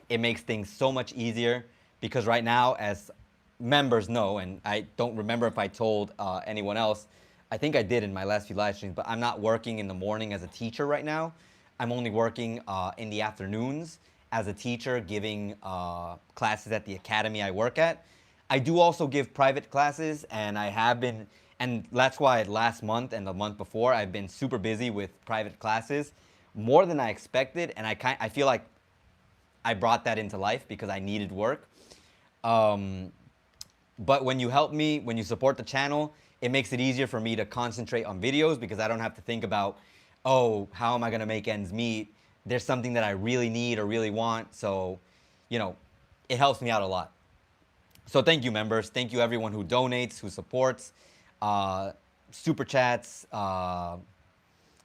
It makes things so much easier because right now, as members know, and I don't remember if I told anyone else, I think I did in my last few live streams, but I'm not working in the morning as a teacher right now. I'm only working in the afternoons as a teacher, giving classes at the academy I work at. I do also give private classes, and I have been, and that's why last month and the month before, I've been super busy with private classes, more than I expected, and I feel like I brought that into life because I needed work. But when you help me, when you support the channel, it makes it easier for me to concentrate on videos because I don't have to think about, oh, how am I gonna make ends meet? There's something that I really need or really want. So, you know, it helps me out a lot. So thank you, members. Thank you, everyone who donates, who supports, super chats,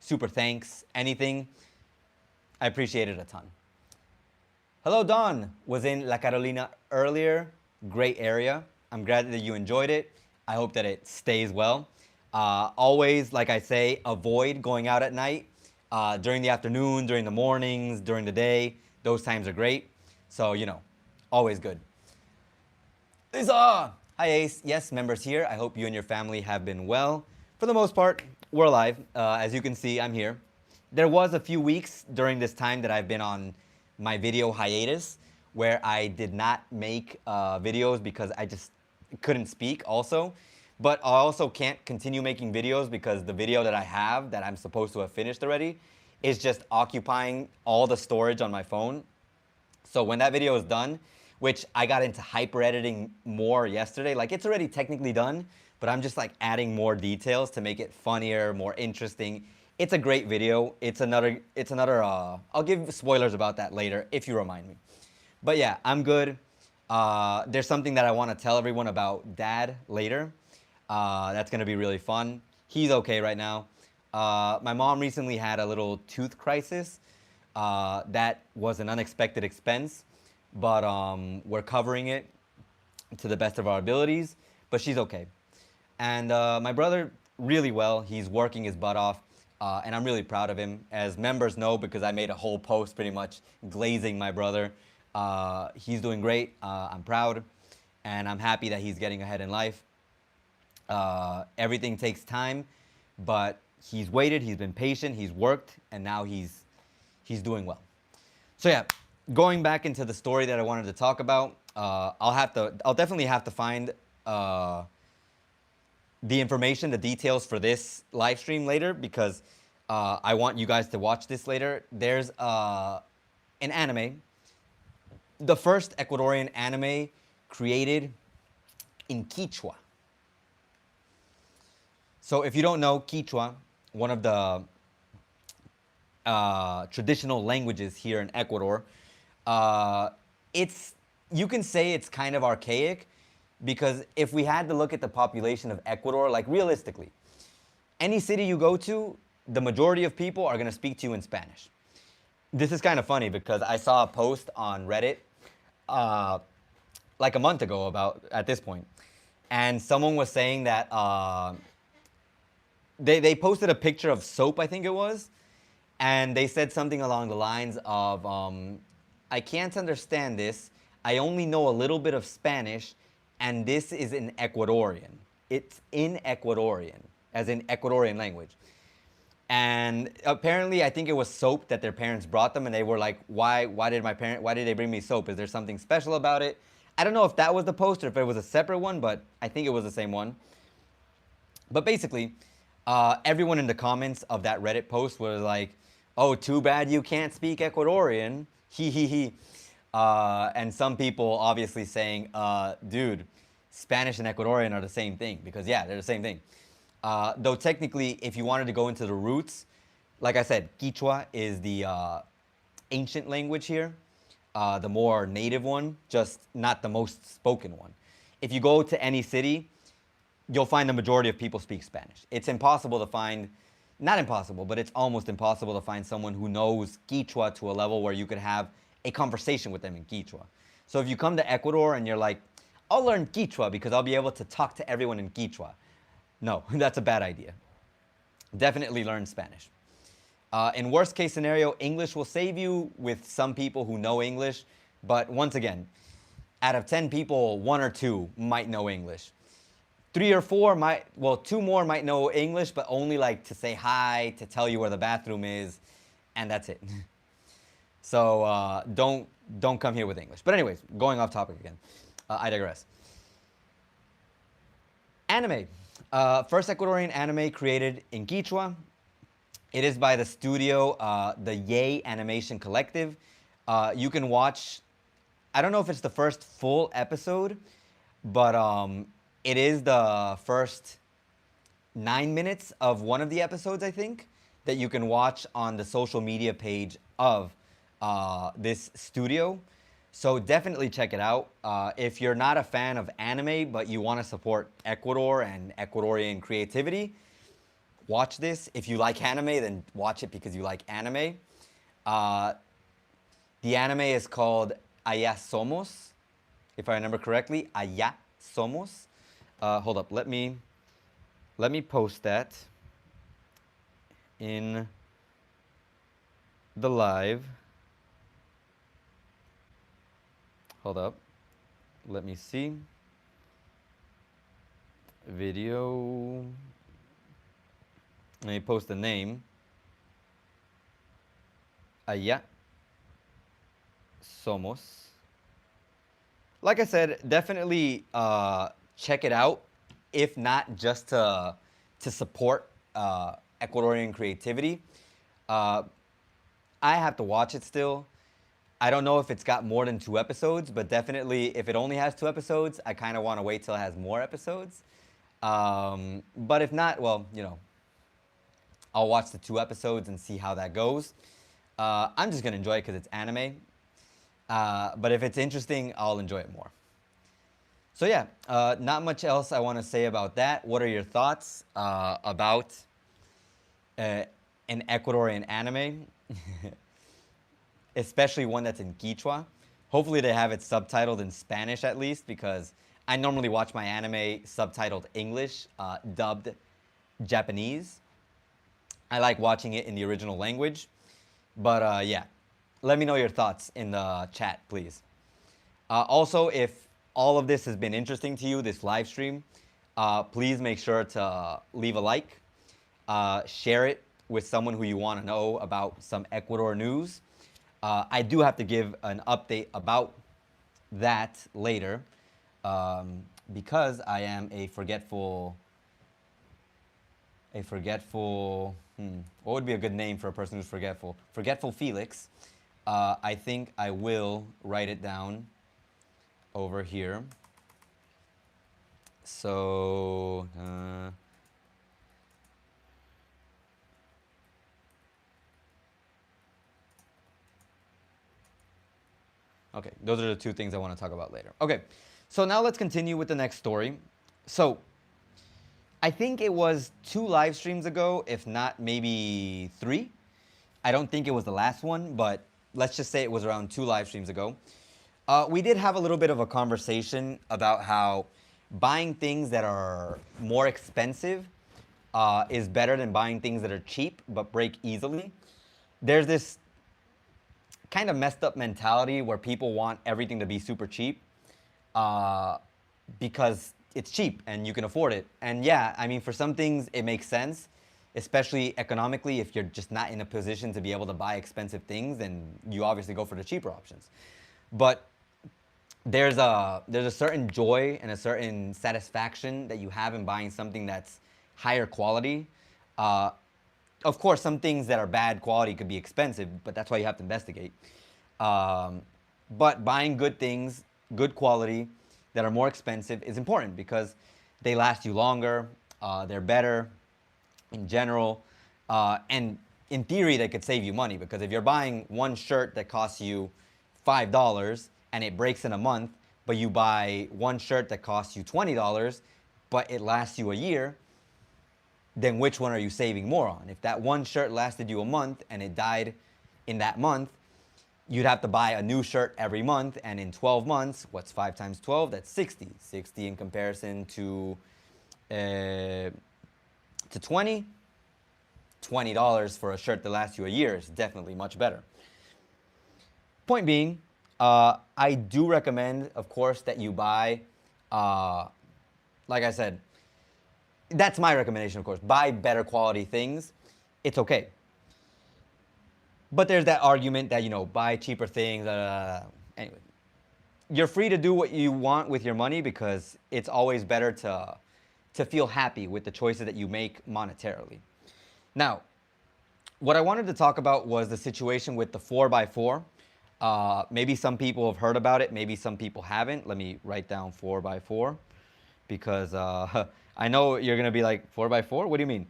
super thanks, anything. I appreciate it a ton. Hello, Don. Was in La Carolina earlier. Great area. I'm glad that you enjoyed it. I hope that it stays well. Always, like I say, avoid going out at night. During the afternoon, during the mornings, during the day. Those times are great. So, you know, always good. Lisa! Hi, Ace. Yes, members here. I hope you and your family have been well. For the most part, we're alive. As you can see, I'm here. There was a few weeks during this time that I've been on my video hiatus where I did not make videos because I just couldn't speak also. But I also can't continue making videos because the video that I have that I'm supposed to have finished already is just occupying all the storage on my phone. So when that video is done, which I got into hyper editing more yesterday, like it's already technically done, but I'm just like adding more details to make it funnier, more interesting. It's a great video. It's another, I'll give spoilers about that later if you remind me. But yeah, I'm good. There's something that I want to tell everyone about Dad later. That's going to be really fun. He's okay right now. My mom recently had a little tooth crisis. That was an unexpected expense, but we're covering it to the best of our abilities, but she's okay. And my brother, really well. He's working his butt off, and I'm really proud of him. As members know, because I made a whole post pretty much glazing my brother. He's doing great. I'm proud, and I'm happy that he's getting ahead in life. Everything takes time, but he's waited, he's been patient, he's worked, and now he's doing well. So yeah, going back into the story that I wanted to talk about, I'll definitely have to find the information, the details for this live stream later because I want you guys to watch this later. There's an anime, the first Ecuadorian anime created in Quechua. So if you don't know Quechua, one of the traditional languages here in Ecuador, you can say it's kind of archaic because if we had to look at the population of Ecuador, like realistically, any city you go to, the majority of people are going to speak to you in Spanish. This is kind of funny because I saw a post on Reddit like a month ago at this point, and someone was saying that they posted a picture of soap, I think it was, and they said something along the lines of, I can't understand this. I only know a little bit of Spanish, and this is in Ecuadorian. It's in Ecuadorian, as in Ecuadorian language. And apparently, I think it was soap that their parents brought them, and they were like, why did they bring me soap? Is there something special about it? I don't know if that was the post or if it was a separate one, but I think it was the same one. But basically, everyone in the comments of that Reddit post was like, oh, too bad you can't speak Ecuadorian. He he he. And some people obviously saying, dude, Spanish and Ecuadorian are the same thing. Because yeah, they're the same thing. Though technically, if you wanted to go into the roots, like I said, Quechua is the ancient language here. The more native one, just not the most spoken one. If you go to any city, you'll find the majority of people speak Spanish. It's impossible to find, not impossible, but it's almost impossible to find someone who knows Quechua to a level where you could have a conversation with them in Quechua. So if you come to Ecuador and you're like, I'll learn Quechua because I'll be able to talk to everyone in Quechua. No, that's a bad idea. Definitely learn Spanish. In worst case scenario, English will save you with some people who know English. But once again, out of 10 people, 1 or 2 might know English. 3 or 4 might, well, 2 more might know English, but only like to say hi, to tell you where the bathroom is, and that's it. So don't come here with English. But anyways, going off topic again. I digress. Anime. First Ecuadorian anime created in Quechua. It is by the studio, the Yay Animation Collective. You can watch, I don't know if it's the first full episode, but it is the first 9 minutes of one of the episodes, I think, that you can watch on the social media page of this studio. So definitely check it out. If you're not a fan of anime, but you want to support Ecuador and Ecuadorian creativity, watch this. If you like anime, then watch it because you like anime. The anime is called IESS, if I remember correctly. IESS. Hold up. Let me post that in the live. Hold up. Let me see. Video. Let me post the name. Allá somos. Like I said, definitely check it out. If not just to support Ecuadorian creativity. I have to watch it still. I don't know if it's got more than 2 episodes, but definitely if it only has 2 episodes, I kind of want to wait till it has more episodes. But if not, well, you know, I'll watch the 2 episodes and see how that goes. I'm just going to enjoy it because it's anime. But if it's interesting, I'll enjoy it more. So yeah, not much else I want to say about that. What are your thoughts about an Ecuadorian anime? Especially one that's in Quechua. Hopefully they have it subtitled in Spanish at least, because I normally watch my anime subtitled English, dubbed Japanese. I like watching it in the original language. But yeah, let me know your thoughts in the chat, please. Also, if all of this has been interesting to you, this live stream, please make sure to leave a like, share it with someone who you want to know about some Ecuador news. I do have to give an update about that later, because I am a forgetful, what would be a good name for a person who's forgetful? Forgetful Felix. I think I will write it down over here. So, okay, those are the 2 things I want to talk about later. Okay, so now let's continue with the next story. So, I think it was 2 live streams ago, if not maybe 3. I don't think it was the last one, but let's just say it was around 2 live streams ago. We did have a little bit of a conversation about how buying things that are more expensive is better than buying things that are cheap but break easily. There's this kind of messed up mentality where people want everything to be super cheap because it's cheap and you can afford it. And yeah, I mean, for some things it makes sense, especially economically. If you're just not in a position to be able to buy expensive things, then you obviously go for the cheaper options. But there's a certain joy and a certain satisfaction that you have in buying something that's higher quality. Of course, some things that are bad quality could be expensive, but that's why you have to investigate. But buying good things, good quality, that are more expensive is important because they last you longer, they're better in general, and in theory they could save you money, because if you're buying one shirt that costs you $5 and it breaks in a month, but you buy one shirt that costs you $20 but it lasts you a year, then which one are you saving more on? If that one shirt lasted you a month and it died in that month, you'd have to buy a new shirt every month, and in 12 months, what's 5 times 12? That's 60. 60 in comparison to 20. $20 for a shirt that lasts you a year is definitely much better. Point being, I do recommend, of course, that you buy, like I said, that's my recommendation, of course. Buy better quality things. It's okay. But there's that argument that, buy cheaper things. Anyway, you're free to do what you want with your money because it's always better to feel happy with the choices that you make monetarily. Now, what I wanted to talk about was the situation with the 4x4. Maybe some people have heard about it. Maybe some people haven't. Let me write down 4x4 because I know you're going to be like, 4x4? What do you mean?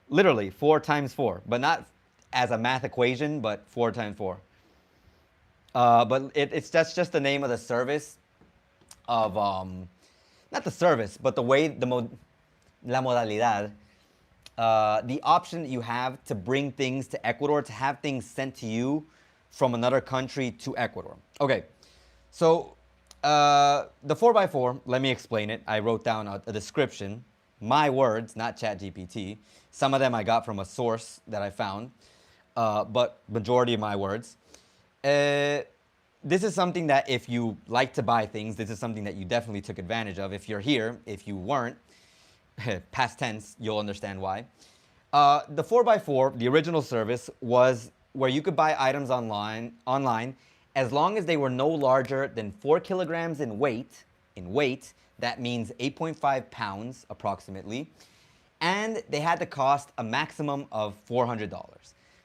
Literally, 4 times 4, but not as a math equation, but 4 times 4. But that's just the name of the service of, not the service, but the way, la modalidad, the option that you have to bring things to Ecuador, to have things sent to you from another country to Ecuador. Okay, so the 4x4, let me explain it. I wrote down a description, my words, not ChatGPT. Some of them I got from a source that I found, but majority of my words. This is something that if you like to buy things, this is something that you definitely took advantage of. If you're here, if you weren't, past tense, you'll understand why. The 4x4, the original service, was where you could buy items online as long as they were no larger than 4 kilograms in weight. That means 8.5 pounds approximately. And they had to cost a maximum of $400.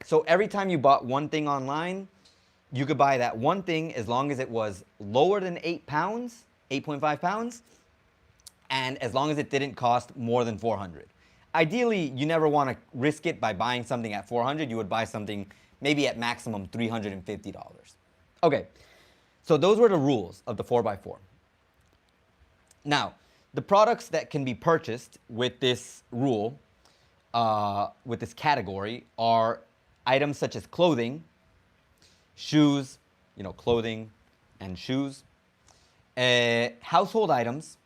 So every time you bought one thing online, you could buy that one thing as long as it was lower than 8 pounds, 8.5 pounds, and as long as it didn't cost more than 400. Ideally, you never want to risk it by buying something at 400. You would buy something maybe at maximum $350. Okay, so those were the rules of the 4x4. Now, the products that can be purchased with this rule, with this category, are items such as clothing, shoes, clothing and shoes, household items,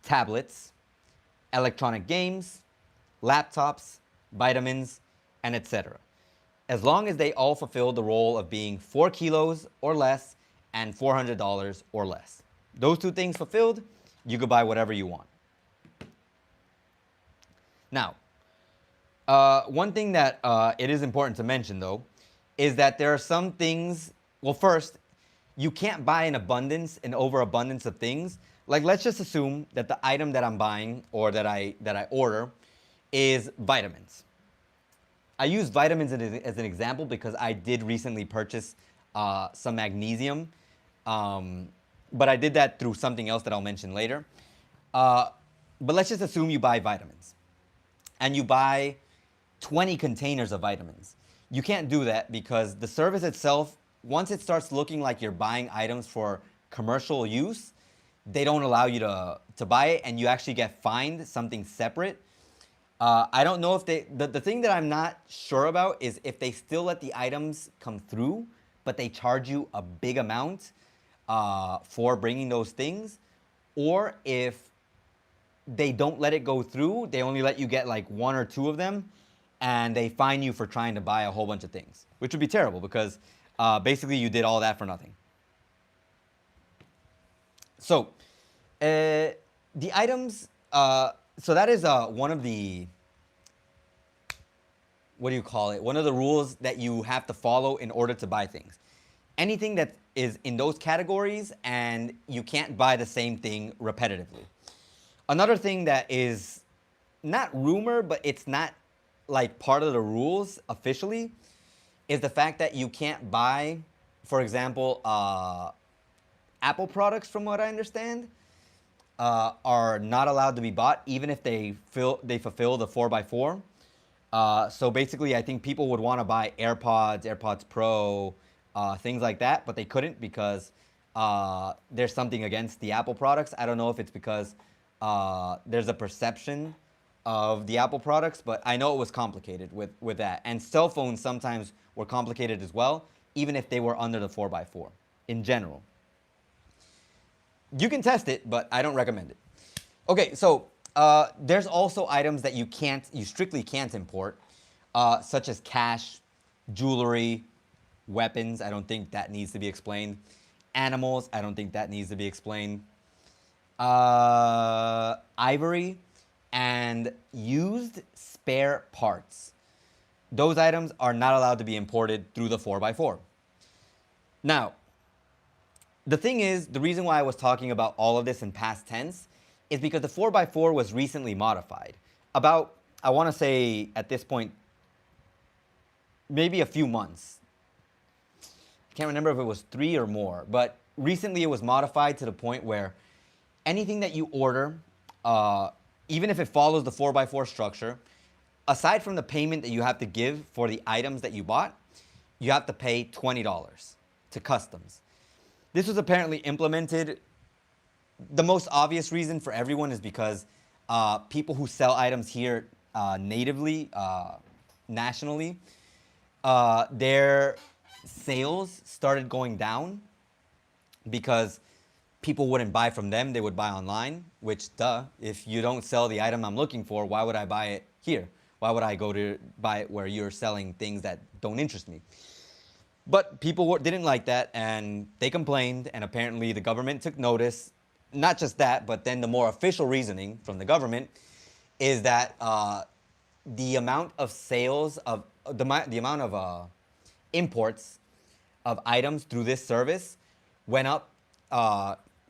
tablets, electronic games, laptops, vitamins, and etc. As long as they all fulfill the role of being 4 kilos or less and $400 or less. Those two things fulfilled, you could buy whatever you want. Now, one thing that it is important to mention, though, is that there are some things, well, first, you can't buy an overabundance of things. Like, let's just assume that the item that I'm buying or that I order is vitamins. I use vitamins as an example because I did recently purchase some magnesium, but I did that through something else that I'll mention later. But let's just assume you buy vitamins, and you buy 20 containers of vitamins. You can't do that because the service itself, once it starts looking like you're buying items for commercial use, they don't allow you to buy it, and you actually get fined something separate. I don't know if the thing that I'm not sure about is if they still let the items come through, but they charge you a big amount for bringing those things, or if they don't let it go through, they only let you get like 1 or 2 of them, and they fine you for trying to buy a whole bunch of things, which would be terrible because basically you did all that for nothing. So the items, so that is one of the, what do you call it? One of the rules that you have to follow in order to buy things. Anything that is in those categories, and you can't buy the same thing repetitively. Another thing that is not rumor, but it's not like part of the rules officially, is the fact that you can't buy, for example, Apple products, from what I understand, are not allowed to be bought even if they fulfill the 4x4. So basically, I think people would want to buy AirPods Pro, things like that, but they couldn't because there's something against the Apple products. I don't know if it's because there's a perception of the Apple products, but I know it was complicated with that. And cell phones sometimes were complicated as well, even if they were under the 4x4 in general. You can test it, but I don't recommend it. Okay, so there's also items that you strictly can't import. such as cash, jewelry, weapons. I don't think that needs to be explained. Animals. I don't think that needs to be explained. Ivory, and used spare parts. Those items are not allowed to be imported through the 4x4. Now, the thing is, the reason why I was talking about all of this in past tense is because the 4x4 was recently modified. About, I want to say at this point, maybe a few months. I can't remember if it was 3 or more, but recently it was modified to the point where anything that you order, even if it follows the 4x4 structure, aside from the payment that you have to give for the items that you bought, you have to pay $20 to customs. This was apparently implemented. The most obvious reason for everyone is because people who sell items here natively, nationally, their sales started going down because people wouldn't buy from them, they would buy online, which, duh, if you don't sell the item I'm looking for, why would I buy it here? Why would I go to buy it where you're selling things that don't interest me? But people didn't like that, and they complained, and apparently the government took notice. Not just that, but then the more official reasoning from the government is that the amount of sales of the amount of imports of items through this service went up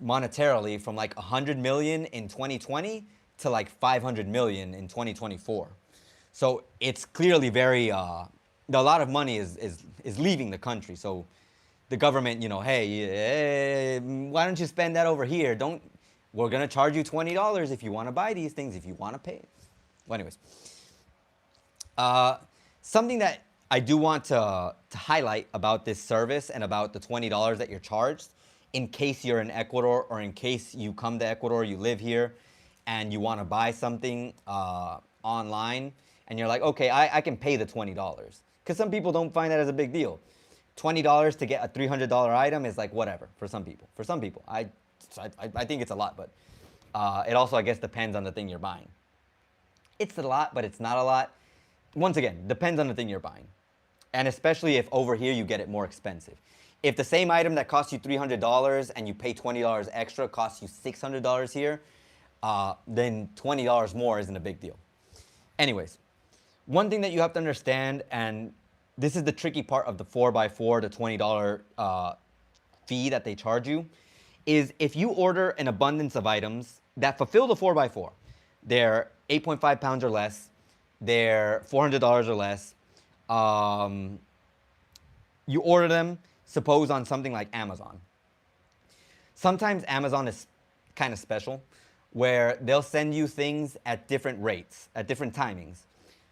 monetarily from like 100 million in 2020 to like 500 million in 2024. So it's clearly very a lot of money is leaving the country. So the government, you know, hey, why don't you spend that over here? We're gonna charge you $20 if you want to buy these things, if you want to pay. Well, anyways, something that I do want to highlight about this service and about the $20 that you're charged, in case you're in Ecuador or in case you come to Ecuador, you live here, and you want to buy something online, and you're like, okay, I can pay the $20. Because some people don't find that as a big deal. $20 to get a $300 item is like whatever for some people. For some people, I think it's a lot, but it also, I guess, depends on the thing you're buying. It's a lot, but it's not a lot. Once again, depends on the thing you're buying. And especially if over here you get it more expensive. If the same item that costs you $300 and you pay $20 extra costs you $600 here, then $20 more isn't a big deal. Anyways, one thing that you have to understand, and this is the tricky part of the 4x4, the $20 fee that they charge you, is if you order an abundance of items that fulfill the 4x4, they're 8.5 pounds or less, they're $400 or less, you order them, suppose on something like Amazon. Sometimes Amazon is kind of special, where they'll send you things at different rates, at different timings.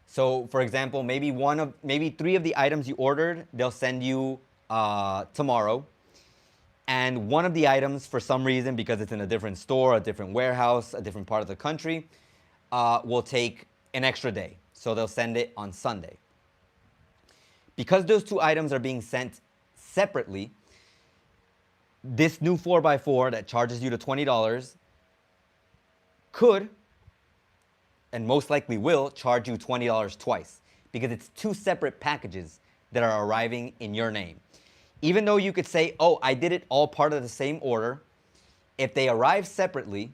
So, for example, maybe 3 of the items you ordered, they'll send you tomorrow. And one of the items, for some reason, because it's in a different store, a different warehouse, a different part of the country, will take an extra day. So they'll send it on Sunday. Because those 2 items are being sent separately, this new 4x4 that charges you the $20 could, and most likely will, charge you $20 twice, because it's 2 separate packages that are arriving in your name. Even though you could say, oh, I did it all part of the same order, if they arrive separately,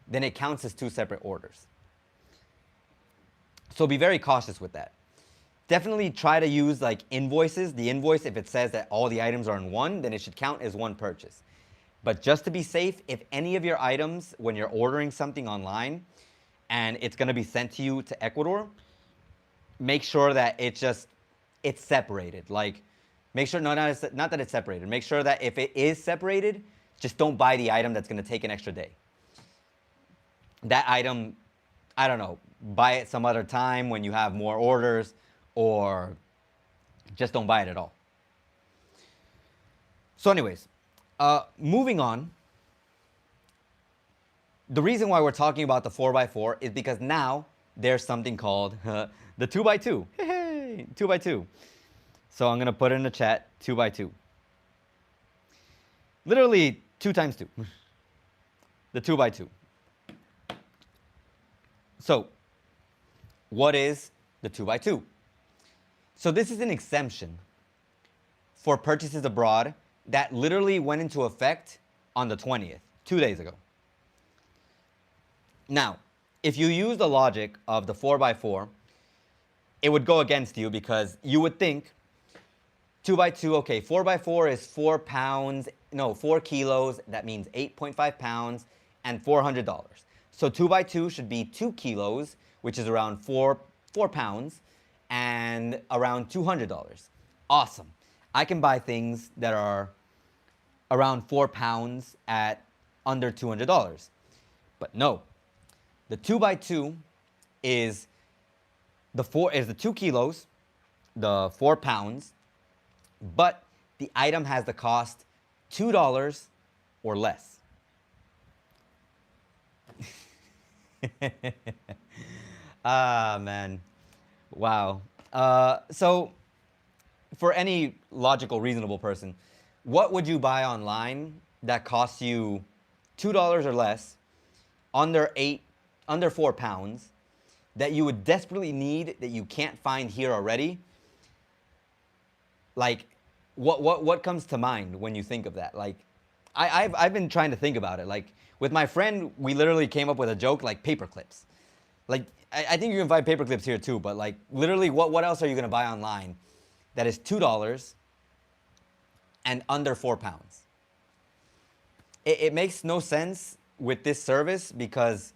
then it counts as 2 separate orders. So be very cautious with that. Definitely try to use like invoices. The invoice, if it says that all the items are in one, then it should count as one purchase. But just to be safe, if any of your items, when you're ordering something online and it's going to be sent to you to Ecuador, make sure that it's separated. Like, make sure, not that it's separated. Make sure that if it is separated, just don't buy the item that's going to take an extra day. That item, I don't know, buy it some other time when you have more orders, or just don't buy it at all. So anyways, moving on. The reason why we're talking about the 4x4 is because now there's something called the 2x2. Hey, 2x2. So I'm going to put it in the chat, 2x2. Literally 2 times 2. The 2x2. So what is the 2x2? So this is an exemption for purchases abroad that literally went into effect on the 20th, 2 days ago. Now, if you use the logic of the 4x4, it would go against you because you would think 2x2, okay, 4x4 is 4 pounds, no, 4 kilos, that means 8.5 pounds and $400. So 2x2 should be 2 kilos, which is around 4 pounds and around $200. Awesome. I can buy things that are around 4 pounds at under $200. But no, the 2x2 is the 2 kilos, the 4 pounds, but the item has the cost $2 or less. Ah, man. Wow. So, for any logical, reasonable person, what would you buy online that costs you $2 or less, under 4 pounds, that you would desperately need, that you can't find here already? Like, what comes to mind when you think of that? Like, I've been trying to think about it. Like, with my friend, we literally came up with a joke like paper clips. Like, I think you can find paper clips here too, but like, literally, what else are you gonna buy online that is $2 and under 4 pounds? It makes no sense with this service because,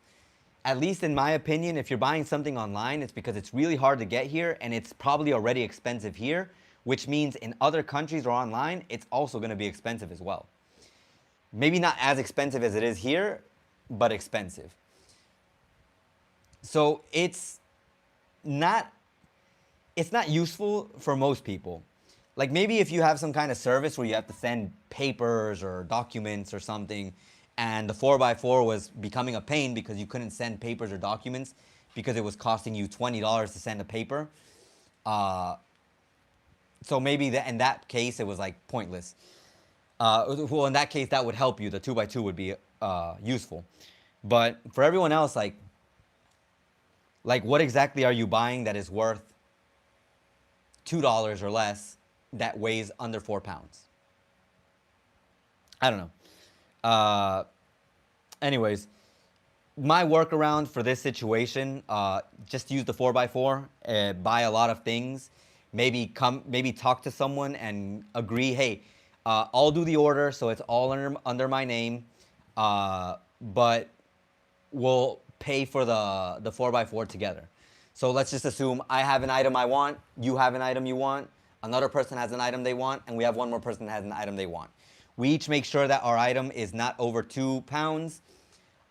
at least in my opinion, if you're buying something online, it's because it's really hard to get here and it's probably already expensive here, which means in other countries or online, it's also going to be expensive as well. Maybe not as expensive as it is here, but expensive. So it's not useful for most people. Like, maybe if you have some kind of service where you have to send papers or documents or something, and the 4x4 was becoming a pain because you couldn't send papers or documents because it was costing you $20 to send a paper. So maybe in that case, it was like pointless. Well, in that case, that would help you. The 2x2 would be useful. But for everyone else, like what exactly are you buying that is worth $2 or less that weighs under 4 pounds? I don't know. Anyways, my workaround for this situation, just use the 4x4, buy a lot of things, maybe talk to someone and agree, hey, I'll do the order so it's all under my name, but we'll pay for the 4x4 together. So let's just assume I have an item I want, you have an item you want, another person has an item they want, and we have one more person that has an item they want. We each make sure that our item is not over 2 pounds,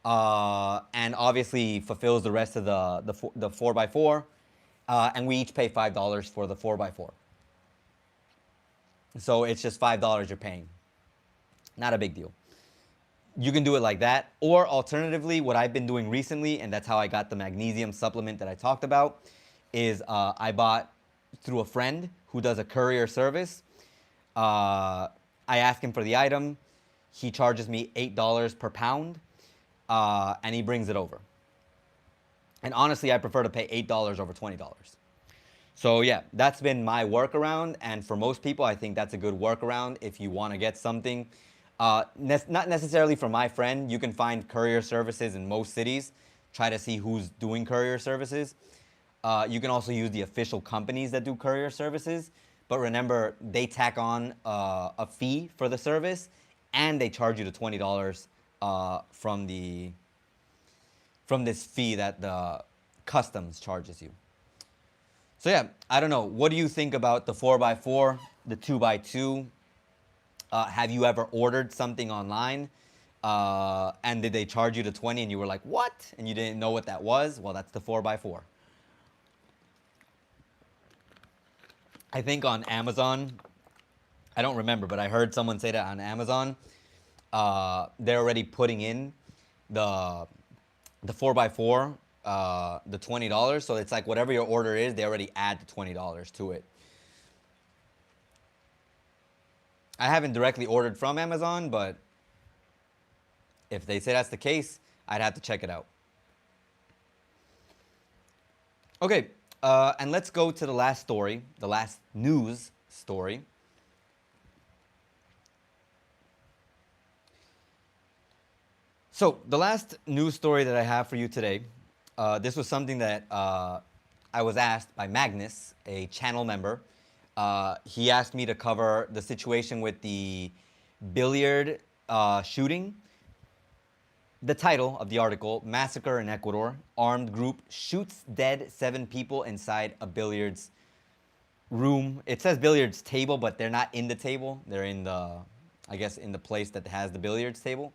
and obviously fulfills the rest of the 4x4, and we each pay $5 for the 4x4. So it's just $5 you're paying. Not a big deal. You can do it like that, or alternatively, what I've been doing recently, and that's how I got the magnesium supplement that I talked about, is I bought through a friend who does a courier service. I ask him for the item. He charges me $8 per pound, and he brings it over. And honestly, I prefer to pay $8 over $20. So yeah, that's been my workaround, and for most people, I think that's a good workaround if you want to get something. Not necessarily for my friend. You can find courier services in most cities. Try to see who's doing courier services. You can also use the official companies that do courier services. But remember, they tack on a fee for the service, and they charge you the $20 from this fee that the customs charges you. So yeah, I don't know. What do you think about the 4x4, the 2x2? Have you ever ordered something online, and did they charge you the $20 and you were like, what? And you didn't know what that was? Well, that's the 4x4. I think on Amazon, I don't remember, but I heard someone say that on Amazon, they're already putting in the 4x4, the $20. So it's like whatever your order is, they already add the $20 to it. I haven't directly ordered from Amazon, but if they say that's the case, I'd have to check it out. Okay, And let's go to the last story, the last news story. So the last news story that I have for you today, this was something that I was asked by Magnus, a channel member. He asked me to cover the situation with the billiard shooting. The title of the article, Massacre in Ecuador, Armed Group Shoots Dead 7 People Inside a Billiards Room. It says billiards table, but they're not in the table. They're in the, I guess, in the place that has the billiards table.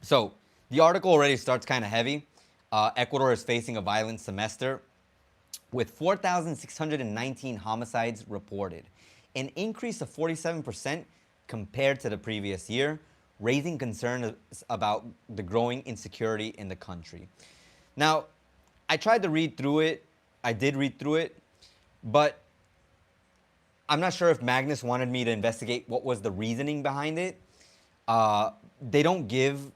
So the article already starts kind of heavy. Ecuador is facing a violent semester with 4,619 homicides reported, an increase of 47% compared to the previous year, raising concerns about the growing insecurity in the country. Now, I tried to read through it. I did read through it, but I'm not sure if Magnus wanted me to investigate what was the reasoning behind it. They don't give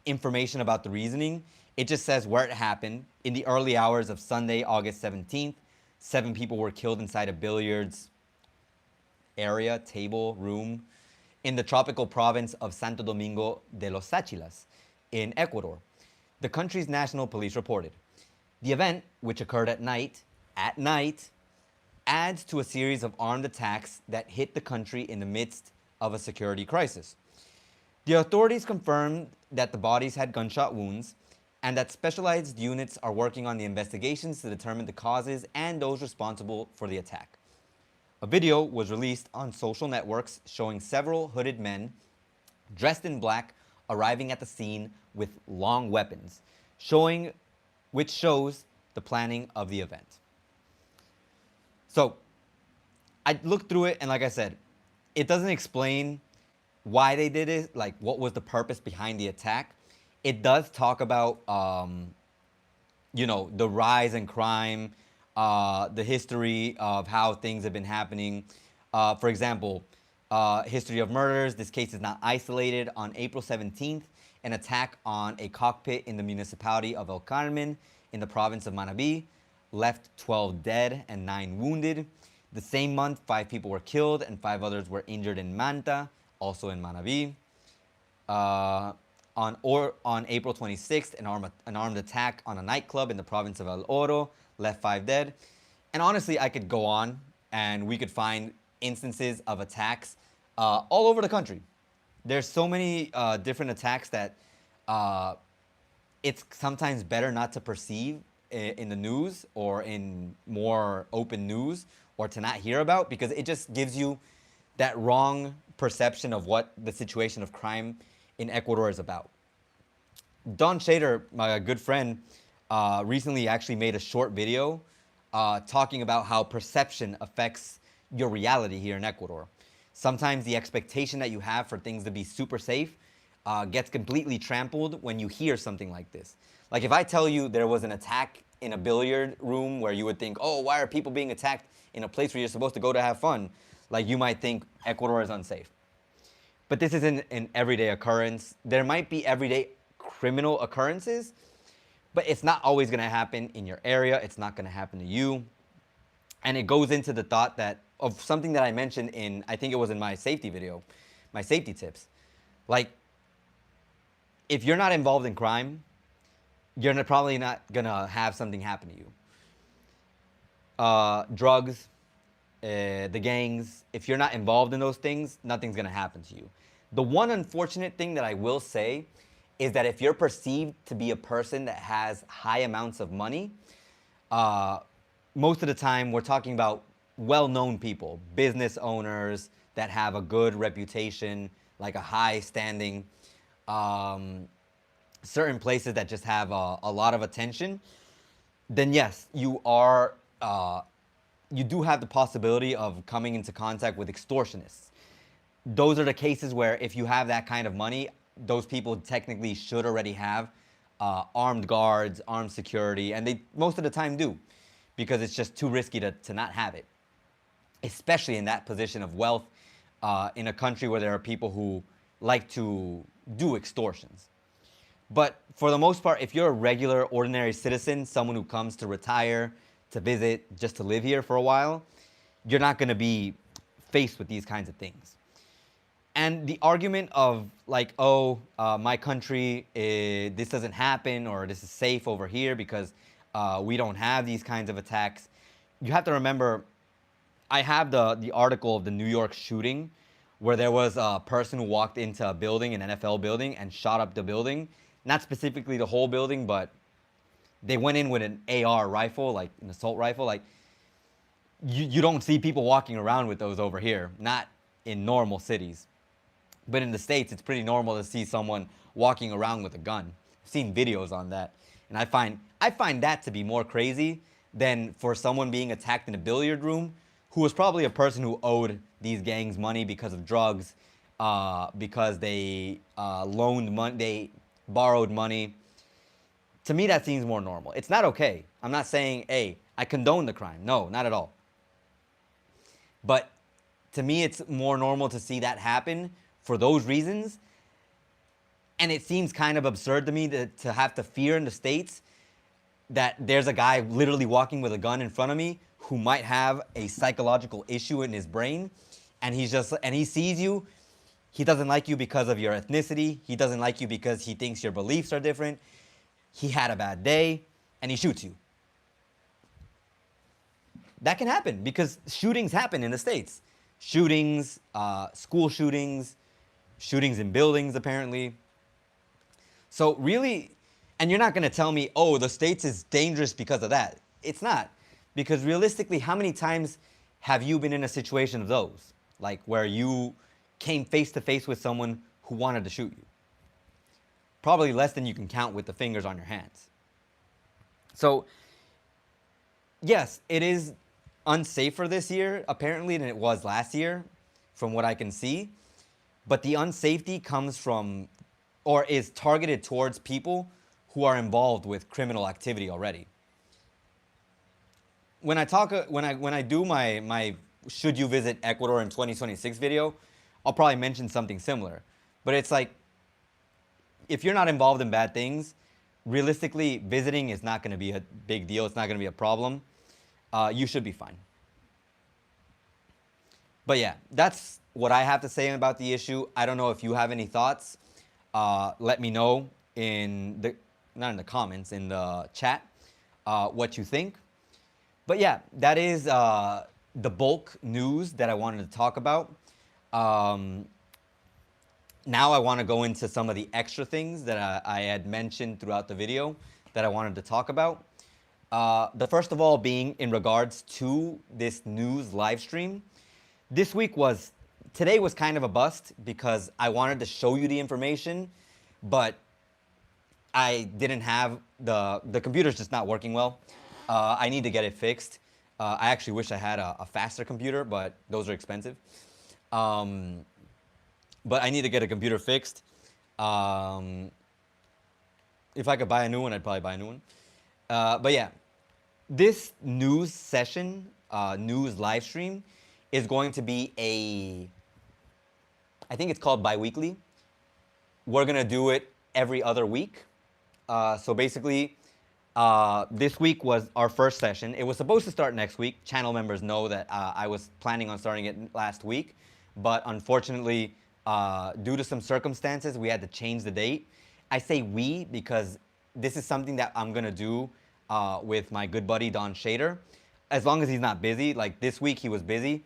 information about the reasoning. It just says where it happened. In the early hours of Sunday, August 17th, 7 people were killed inside a billiards area, table, room, in the tropical province of Santo Domingo de los Achilas in Ecuador. The country's national police reported. The event, which occurred at night, adds to a series of armed attacks that hit the country in the midst of a security crisis. The authorities confirmed that the bodies had gunshot wounds and that specialized units are working on the investigations to determine the causes and those responsible for the attack. A video was released on social networks showing several hooded men dressed in black arriving at the scene with long weapons, which shows the planning of the event. So I looked through it, and like I said, it doesn't explain why they did it, like what was the purpose behind the attack. It does talk about, the rise in crime, the history of how things have been happening. For example, history of murders. This case is not isolated. On April 17th, an attack on a cockpit in the municipality of El Carmen in the province of Manabí left 12 dead and 9 wounded. The same month, 5 people were killed and 5 others were injured in Manta, also in Manabí. On April 26th, an armed attack on a nightclub in the province of El Oro left 5 dead. And honestly, I could go on and we could find instances of attacks all over the country. There's so many different attacks that it's sometimes better not to perceive in the news or in more open news, or to not hear about, because it just gives you that wrong perception of what the situation of crime in Ecuador is about. Don Shader, my good friend, recently actually made a short video talking about how perception affects your reality here in Ecuador. Sometimes the expectation that you have for things to be super safe gets completely trampled when you hear something like this. Like if I tell you there was an attack in a billiard room where you would think, oh, why are people being attacked in a place where you're supposed to go to have fun? Like you might think Ecuador is unsafe. But this isn't an everyday occurrence. There might be everyday criminal occurrences, but it's not always gonna happen in your area. It's not gonna happen to you. And it goes into the thought that of something that I mentioned in, I think it was in my safety video, my safety tips. Like, if you're not involved in crime, you're probably not gonna have something happen to you. Drugs, the gangs, if you're not involved in those things, nothing's gonna happen to you. The one unfortunate thing that I will say is that if you're perceived to be a person that has high amounts of money, most of the time we're talking about well-known people, business owners that have a good reputation, like a high standing, certain places that just have a lot of attention, then yes, you do have the possibility of coming into contact with extortionists. Those are the cases where if you have that kind of money, those people technically should already have armed guards, armed security, and they most of the time do, because it's just too risky to not have it, especially in that position of wealth in a country where there are people who like to do extortions. But for the most part, if you're a regular, ordinary citizen, someone who comes to retire, to visit, just to live here for a while, you're not going to be faced with these kinds of things. And the argument of like, oh, my country, this doesn't happen, or this is safe over here because we don't have these kinds of attacks. You have to remember, I have the article of the New York shooting, where there was a person who walked into a building, an NFL building, and shot up the building. Not specifically the whole building, but they went in with an AR rifle, like an assault rifle. Like, you don't see people walking around with those over here, not in normal cities. But in the States, it's pretty normal to see someone walking around with a gun. I've seen videos on that. And I find that to be more crazy than for someone being attacked in a billiard room, who was probably a person who owed these gangs money because of drugs, because they loaned money, they borrowed money. To me, that seems more normal. It's not okay. I'm not saying, hey, I condone the crime. No, not at all. But to me, it's more normal to see that happen for those reasons. And it seems kind of absurd to me to have to fear in the States that there's a guy literally walking with a gun in front of me who might have a psychological issue in his brain, and he sees you. He doesn't like you because of your ethnicity. He doesn't like you because he thinks your beliefs are different. He had a bad day, and he shoots you. That can happen because shootings happen in the States. Shootings, school shootings, shootings in buildings, apparently. So really, and you're not going to tell me, oh, the States is dangerous because of that. It's not. Because realistically, how many times have you been in a situation of those? Like where you came face to face with someone who wanted to shoot you? Probably less than you can count with the fingers on your hands. So, yes, it is unsafer this year, apparently, than it was last year, from what I can see. But the unsafety comes from, or is targeted towards people who are involved with criminal activity already. When I do my should you visit Ecuador in 2026 video, I'll probably mention something similar. But it's like, if you're not involved in bad things, realistically, visiting is not going to be a big deal. It's not going to be a problem. You should be fine. But yeah, that's what I have to say about the issue. I don't know if you have any thoughts. Let me know not in the comments, in the chat, what you think. But yeah, that is the bulk news that I wanted to talk about. Now I want to go into some of the extra things that I had mentioned throughout the video that I wanted to talk about. The first of all being in regards to this news live stream. Today was kind of a bust because I wanted to show you the information, but I didn't have, the computer's just not working well. I need to get it fixed. I actually wish I had a faster computer, but those are expensive. But I need to get a computer fixed. If I could buy a new one, I'd probably buy a new one. But yeah, this news session, news live stream, is going to be I think it's called bi-weekly. We're going to do it every other week. So basically, this week was our first session. It was supposed to start next week. Channel members know that I was planning on starting it last week. But unfortunately, due to some circumstances, we had to change the date. I say we because this is something that I'm going to do with my good buddy, Don Shader. As long as he's not busy. Like this week, he was busy.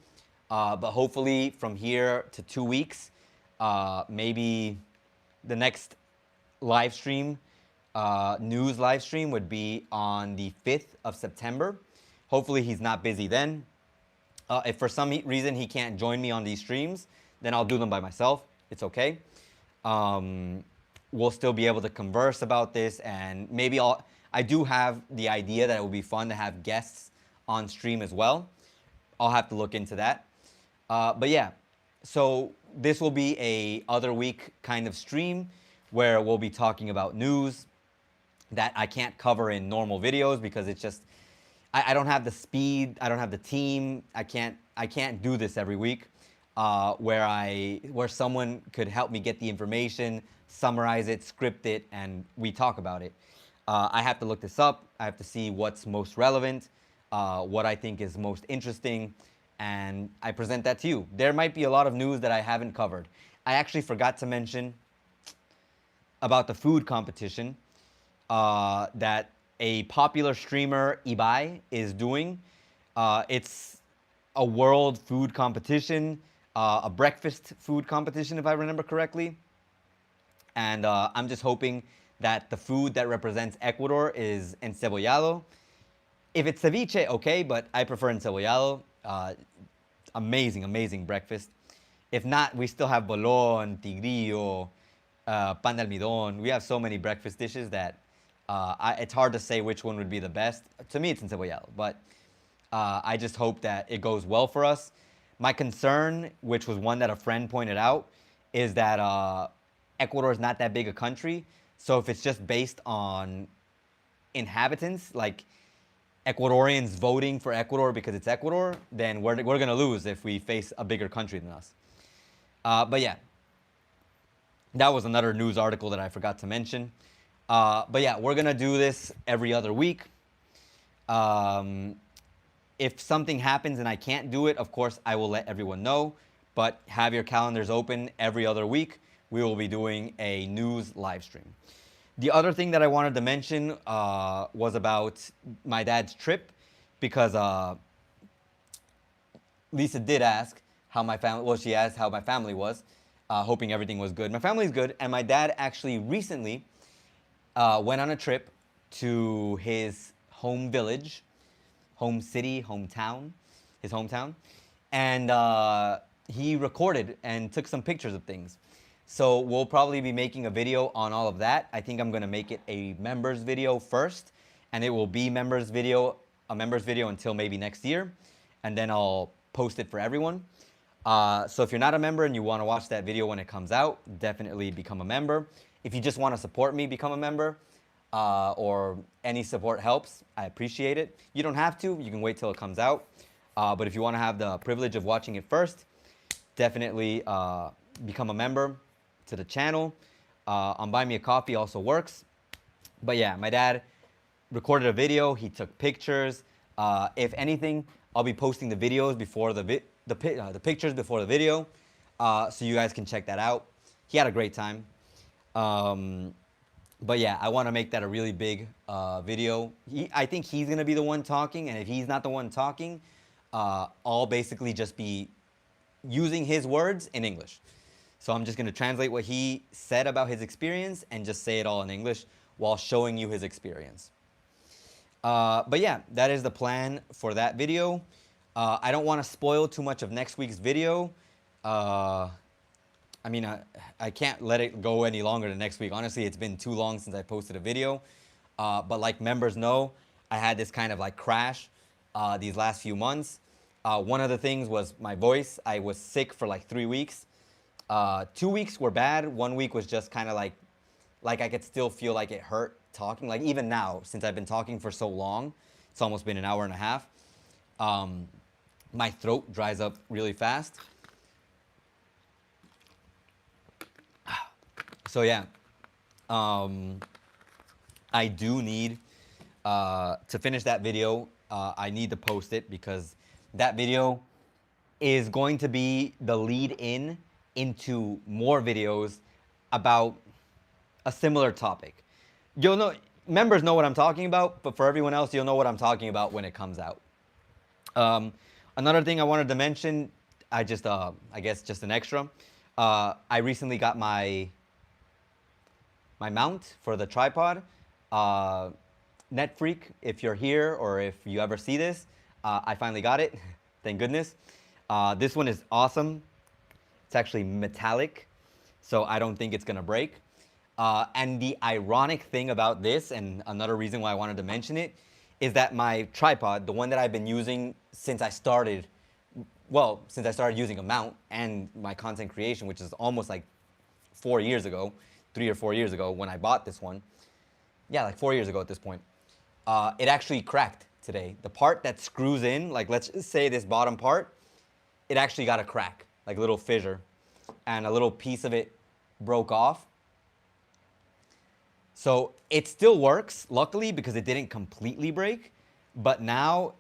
But hopefully from here to 2 weeks, maybe the next live stream, news live stream would be on the 5th of September. Hopefully he's not busy then. If for some reason he can't join me on these streams, then I'll do them by myself. It's okay. We'll still be able to converse about this, and maybe I do have the idea that it would be fun to have guests on stream as well. I'll have to look into that. But yeah, so this will be a other week kind of stream where we'll be talking about news that I can't cover in normal videos because it's just, I don't have the speed, I don't have the team, I can't do this every week where someone could help me get the information, summarize it, script it, and we talk about it. I have to look this up. I have to see what's most relevant, what I think is most interesting, and I present that to you. There might be a lot of news that I haven't covered. I actually forgot to mention about the food competition that a popular streamer, Ibai, is doing. It's a world food competition, a breakfast food competition, if I remember correctly. And I'm just hoping that the food that represents Ecuador is encebollado. If it's ceviche, okay, but I prefer encebollado. Amazing, amazing breakfast. If not, we still have bolón, tigrillo, pan de almidón. We have so many breakfast dishes that it's hard to say which one would be the best. To me, it's encebollado, but I just hope that it goes well for us. My concern, which was one that a friend pointed out, is that Ecuador is not that big a country. So if it's just based on inhabitants, like Ecuadorians voting for Ecuador because it's Ecuador, then we're going to lose if we face a bigger country than us. But yeah, that was another news article that I forgot to mention. But yeah, we're going to do this every other week. If something happens and I can't do it, of course, I will let everyone know. But have your calendars open every other week. We will be doing a news live stream. The other thing that I wanted to mention was about my dad's trip, because Lisa did ask how my family, well, she asked how my family was, hoping everything was good. My family's good, and my dad actually recently went on a trip to his home village, home city, hometown, his hometown, and he recorded and took some pictures of things. So we'll probably be making a video on all of that. I think I'm gonna make it a members video first, and it will be a members video until maybe next year, and then I'll post it for everyone. So if you're not a member and you wanna watch that video when it comes out, definitely become a member. If you just wanna support me, become a member, or any support helps, I appreciate it. You don't have to, you can wait till it comes out. But if you wanna have the privilege of watching it first, definitely become a member to the channel. On Buy Me a Coffee also works. But yeah, my dad recorded a video. He took pictures. If anything, I'll be posting the videos before the pictures before the video, so you guys can check that out. He had a great time. But yeah, I want to make that a really big video. I think he's gonna be the one talking, and if he's not the one talking, I'll basically just be using his words in English. So I'm just going to translate what he said about his experience and just say it all in English while showing you his experience. But yeah, that is the plan for that video. I don't want to spoil too much of next week's video. I mean, I can't let it go any longer than next week. Honestly, it's been too long since I posted a video. But like members know, I had this kind of like crash these last few months. One of the things was my voice. I was sick for like 3 weeks. 2 weeks were bad. 1 week was just kind of like I could still feel like it hurt talking. Like even now, since I've been talking for so long, it's almost been an hour and a half. My throat dries up really fast. So yeah, I do need to finish that video. I need to post it because that video is going to be the lead into more videos about a similar topic. You'll know, members know what I'm talking about, but for everyone else, you'll know what I'm talking about when it comes out. Another thing I wanted to mention, I guess just an extra. I recently got my mount for the tripod. Netfreak, if you're here or if you ever see this, I finally got it. Thank goodness. This one is awesome. It's actually metallic, so I don't think it's gonna break. And the ironic thing about this, and another reason why I wanted to mention it, is that my tripod, the one that I've been using since I started using a mount and my content creation, which is almost like 4 years ago, 3 or 4 years ago when I bought this one. Yeah, like 4 years ago at this point. It actually cracked today. The part that screws in, like let's just say this bottom part, it actually got a crack, like a little fissure, and a little piece of it broke off. So it still works, luckily, because it didn't completely break. But now,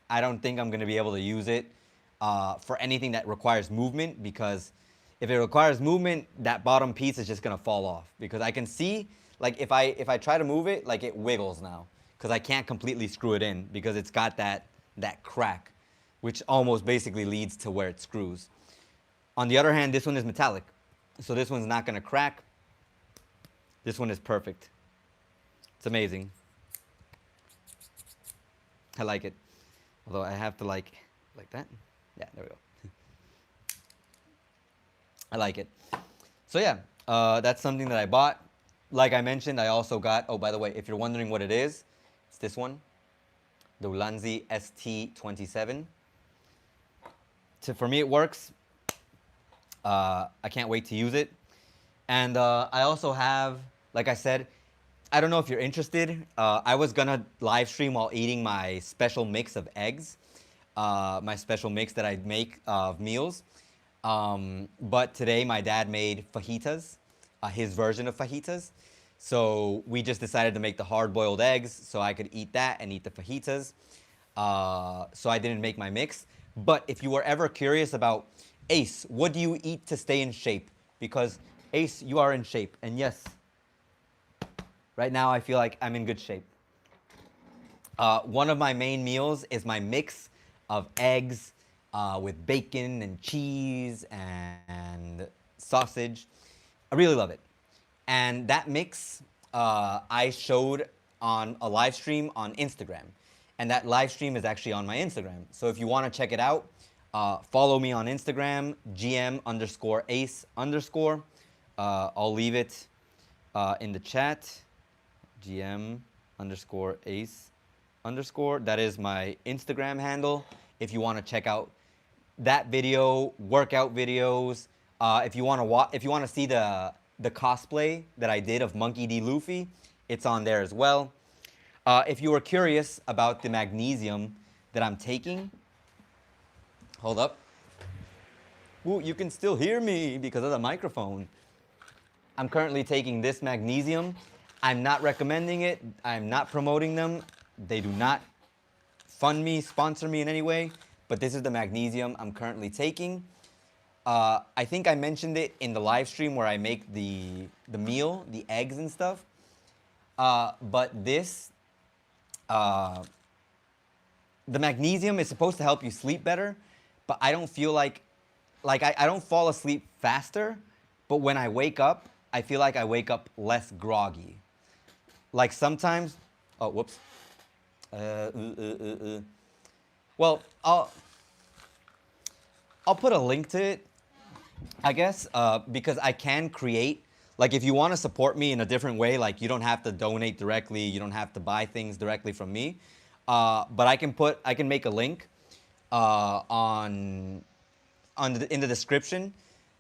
I don't think I'm going to be able to use it for anything that requires movement, because if it requires movement, that bottom piece is just going to fall off. Because I can see, like, if I try to move it, like, it wiggles now. Because I can't completely screw it in, because it's got that crack, which almost basically leads to where it screws. On the other hand, this one is metallic. So this one's not going to crack. This one is perfect. It's amazing. I like it. Although I have to like that. Yeah, there we go. I like it. So yeah, that's something that I bought. Like I mentioned, I also got, oh, by the way, if you're wondering what it is, it's this one, the Ulanzi ST27. For me, it works. I can't wait to use it. And I also have, like I said, I don't know if you're interested. I was gonna live stream while eating my special mix of eggs, my special mix that I make of meals. But today my dad made fajitas, his version of fajitas. So we just decided to make the hard-boiled eggs so I could eat that and eat the fajitas. So I didn't make my mix. But if you were ever curious about, Ace, what do you eat to stay in shape? Because Ace, you are in shape. And yes, right now I feel like I'm in good shape. One of my main meals is my mix of eggs with bacon and cheese and sausage. I really love it. And that mix I showed on a live stream on Instagram. And that live stream is actually on my Instagram. So if you want to check it out, follow me on Instagram, GM_Ace_. I'll leave it in the chat. GM_Ace_. That is my Instagram handle. If you want to check out that video, workout videos. If you want to see the cosplay that I did of Monkey D. Luffy, it's on there as well. If you were curious about the magnesium that I'm taking, hold up. Ooh, you can still hear me because of the microphone. I'm currently taking this magnesium. I'm not recommending it. I'm not promoting them. They do not fund me, sponsor me in any way. But this is the magnesium I'm currently taking. I think I mentioned it in the live stream where I make the meal, the eggs and stuff. But this, the magnesium is supposed to help you sleep better, but I don't feel like I don't fall asleep faster, but when I wake up, I feel like I wake up less groggy. Like sometimes, oh, whoops. Well, I'll put a link to it, I guess, because I can create, like if you want to support me in a different way, like you don't have to donate directly, you don't have to buy things directly from me, but I can make a link in the description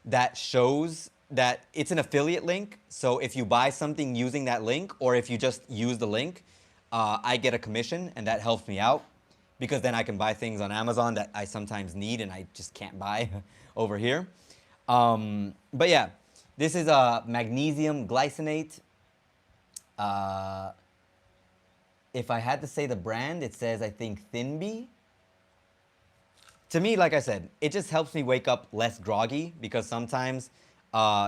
that shows that it's an affiliate link. So if you buy something using that link, or if you just use the link, I get a commission, and that helps me out, because then I can buy things on Amazon that I sometimes need and I just can't buy over here. But yeah, this is a magnesium glycinate. If I had to say the brand, it says, I think, Thinby. To me, like I said, it just helps me wake up less groggy, because sometimes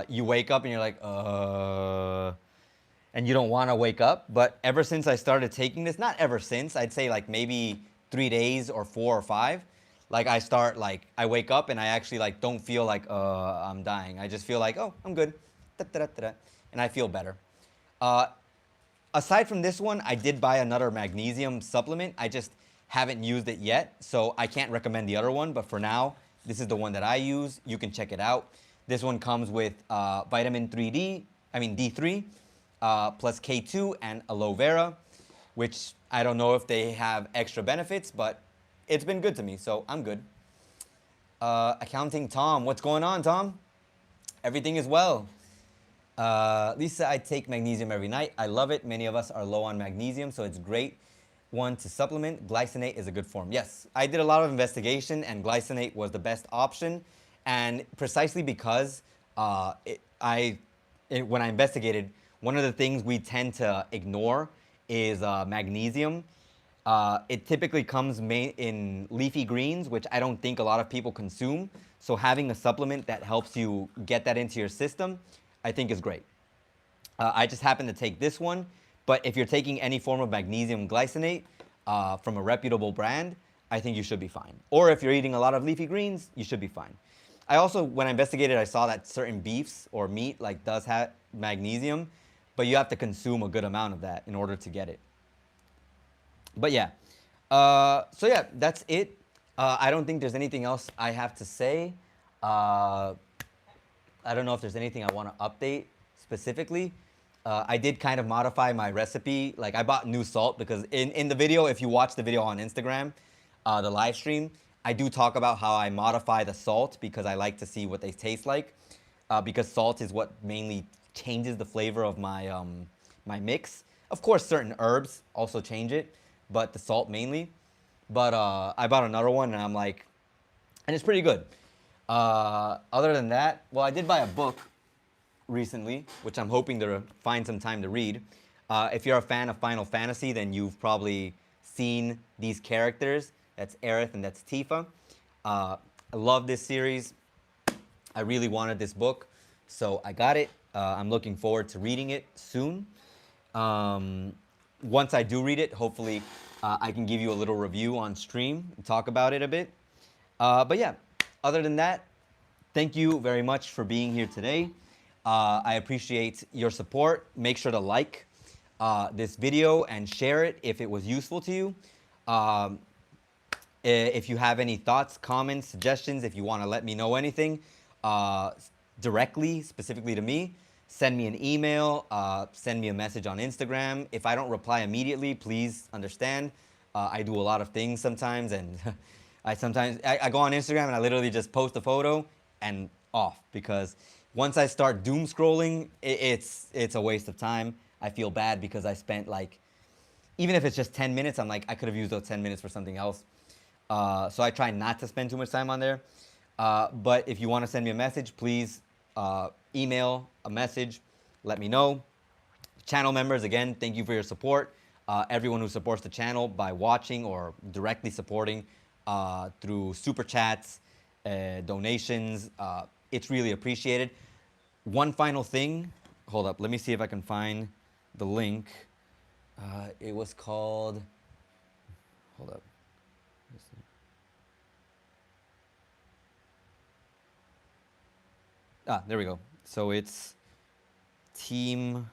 you wake up and you're like, and you don't want to wake up. But ever since I started taking this, not ever since, I'd say like maybe 3 days or 4 or 5, like I wake up and I actually like don't feel like I'm dying. I just feel like, oh, I'm good, and I feel better. Aside from this one, I did buy another magnesium supplement. I just haven't used it yet, so I can't recommend the other one. But for now, this is the one that I use. You can check it out. This one comes with vitamin D3, plus K2 and aloe vera, which I don't know if they have extra benefits, but it's been good to me, so I'm good. Accounting Tom, what's going on, Tom? Everything is well. Lisa, I take magnesium every night. I love it. Many of us are low on magnesium, so it's great one to supplement. Glycinate is a good form. Yes, I did a lot of investigation, and glycinate was the best option, and precisely because when I investigated, one of the things we tend to ignore is magnesium. It typically comes in leafy greens, which I don't think a lot of people consume. So having a supplement that helps you get that into your system, I think is great. I just happen to take this one, but if you're taking any form of magnesium glycinate from a reputable brand, I think you should be fine. Or if you're eating a lot of leafy greens, you should be fine. I also, when I investigated, I saw that certain beefs or meat like does have magnesium, but you have to consume a good amount of that in order to get it. But yeah, so yeah, that's it. I don't think there's anything else I have to say. I don't know if there's anything I want to update specifically. I did kind of modify my recipe. Like I bought new salt because in the video, if you watch the video on Instagram, the live stream, I do talk about how I modify the salt because I like to see what they taste like. Because salt is what mainly changes the flavor of my, my mix. Of course, certain herbs also change it, but the salt mainly. But I bought another one and I'm like, and it's pretty good. Other than that, well, I did buy a book recently, which I'm hoping to find some time to read. If you're a fan of Final Fantasy, then you've probably seen these characters. That's Aerith and that's Tifa. I love this series. I really wanted this book, so I got it. I'm looking forward to reading it soon. Once I do read it, hopefully I can give you a little review on stream and talk about it a bit. But yeah, other than that, thank you very much for being here today. I appreciate your support. Make sure to like this video and share it if it was useful to you. If you have any thoughts, comments, suggestions, if you want to let me know anything directly, specifically to me, send me an email, send me a message on Instagram. If I don't reply immediately, please understand. I do a lot of things sometimes, and I go on Instagram and I literally just post a photo and off, because once I start doom scrolling, it's a waste of time. I feel bad because I spent like, even if it's just 10 minutes, I'm like, I could have used those 10 minutes for something else. So I try not to spend too much time on there. But if you want to send me a message, please email a message, let me know. Channel members, again, thank you for your support. Everyone who supports the channel by watching or directly supporting through super chats, donations, it's really appreciated. One final thing, hold up, let me see if I can find the link. It was called, hold up. There we go. So it's Team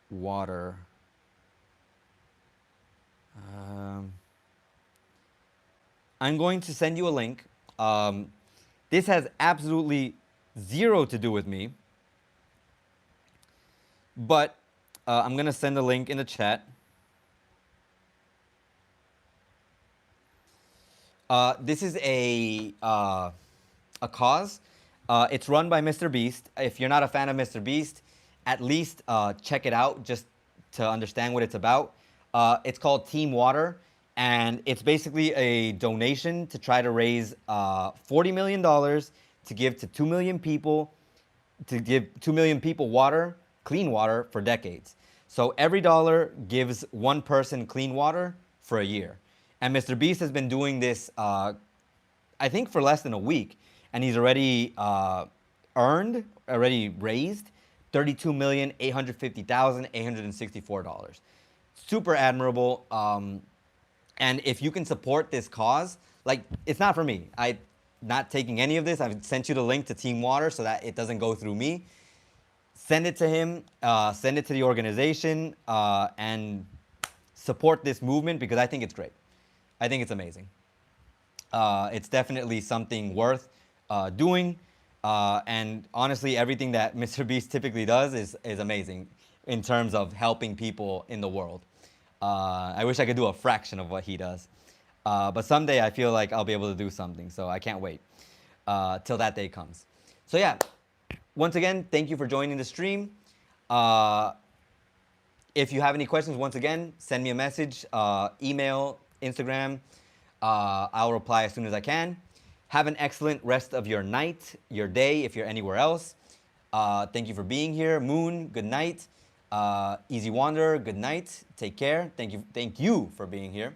Water. I'm going to send you a link. This has absolutely zero to do with me, but I'm going to send a link in the chat. This is a cause. It's run by Mr. Beast. If you're not a fan of Mr. Beast, at least check it out just to understand what it's about. It's called Team Water, and it's basically a donation to try to raise $40 million to give to 2 million people, to give 2 million people water, clean water, for decades. So every dollar gives one person clean water for a year. And Mr. Beast has been doing this, I think, for less than a week. And he's already raised $32,850,864. Super admirable. And if you can support this cause, like, it's not for me. I'm not taking any of this. I've sent you the link to Team Water so that it doesn't go through me. Send it to him, send it to the organization, and support this movement because I think it's great. I think it's amazing. It's definitely something worth doing. And honestly, everything that Mr. Beast typically does is amazing in terms of helping people in the world. I wish I could do a fraction of what he does. But someday I feel like I'll be able to do something, so I can't wait till that day comes. So yeah, once again, thank you for joining the stream. If you have any questions, once again, send me a message, email, Instagram. I'll reply as soon as I can. Have an excellent rest of your night, your day, if you're anywhere else. Thank you for being here. Moon, good night. Easy Wanderer, good night. Take care. Thank you for being here.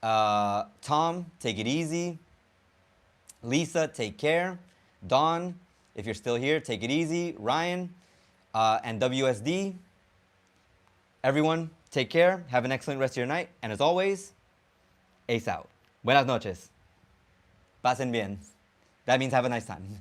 Tom, take it easy. Lisa, take care. Dawn, if you're still here, take it easy. Ryan, and WSD, everyone, take care. Have an excellent rest of your night. And as always, ace out. Buenas noches. Pasen bien. That means have a nice time.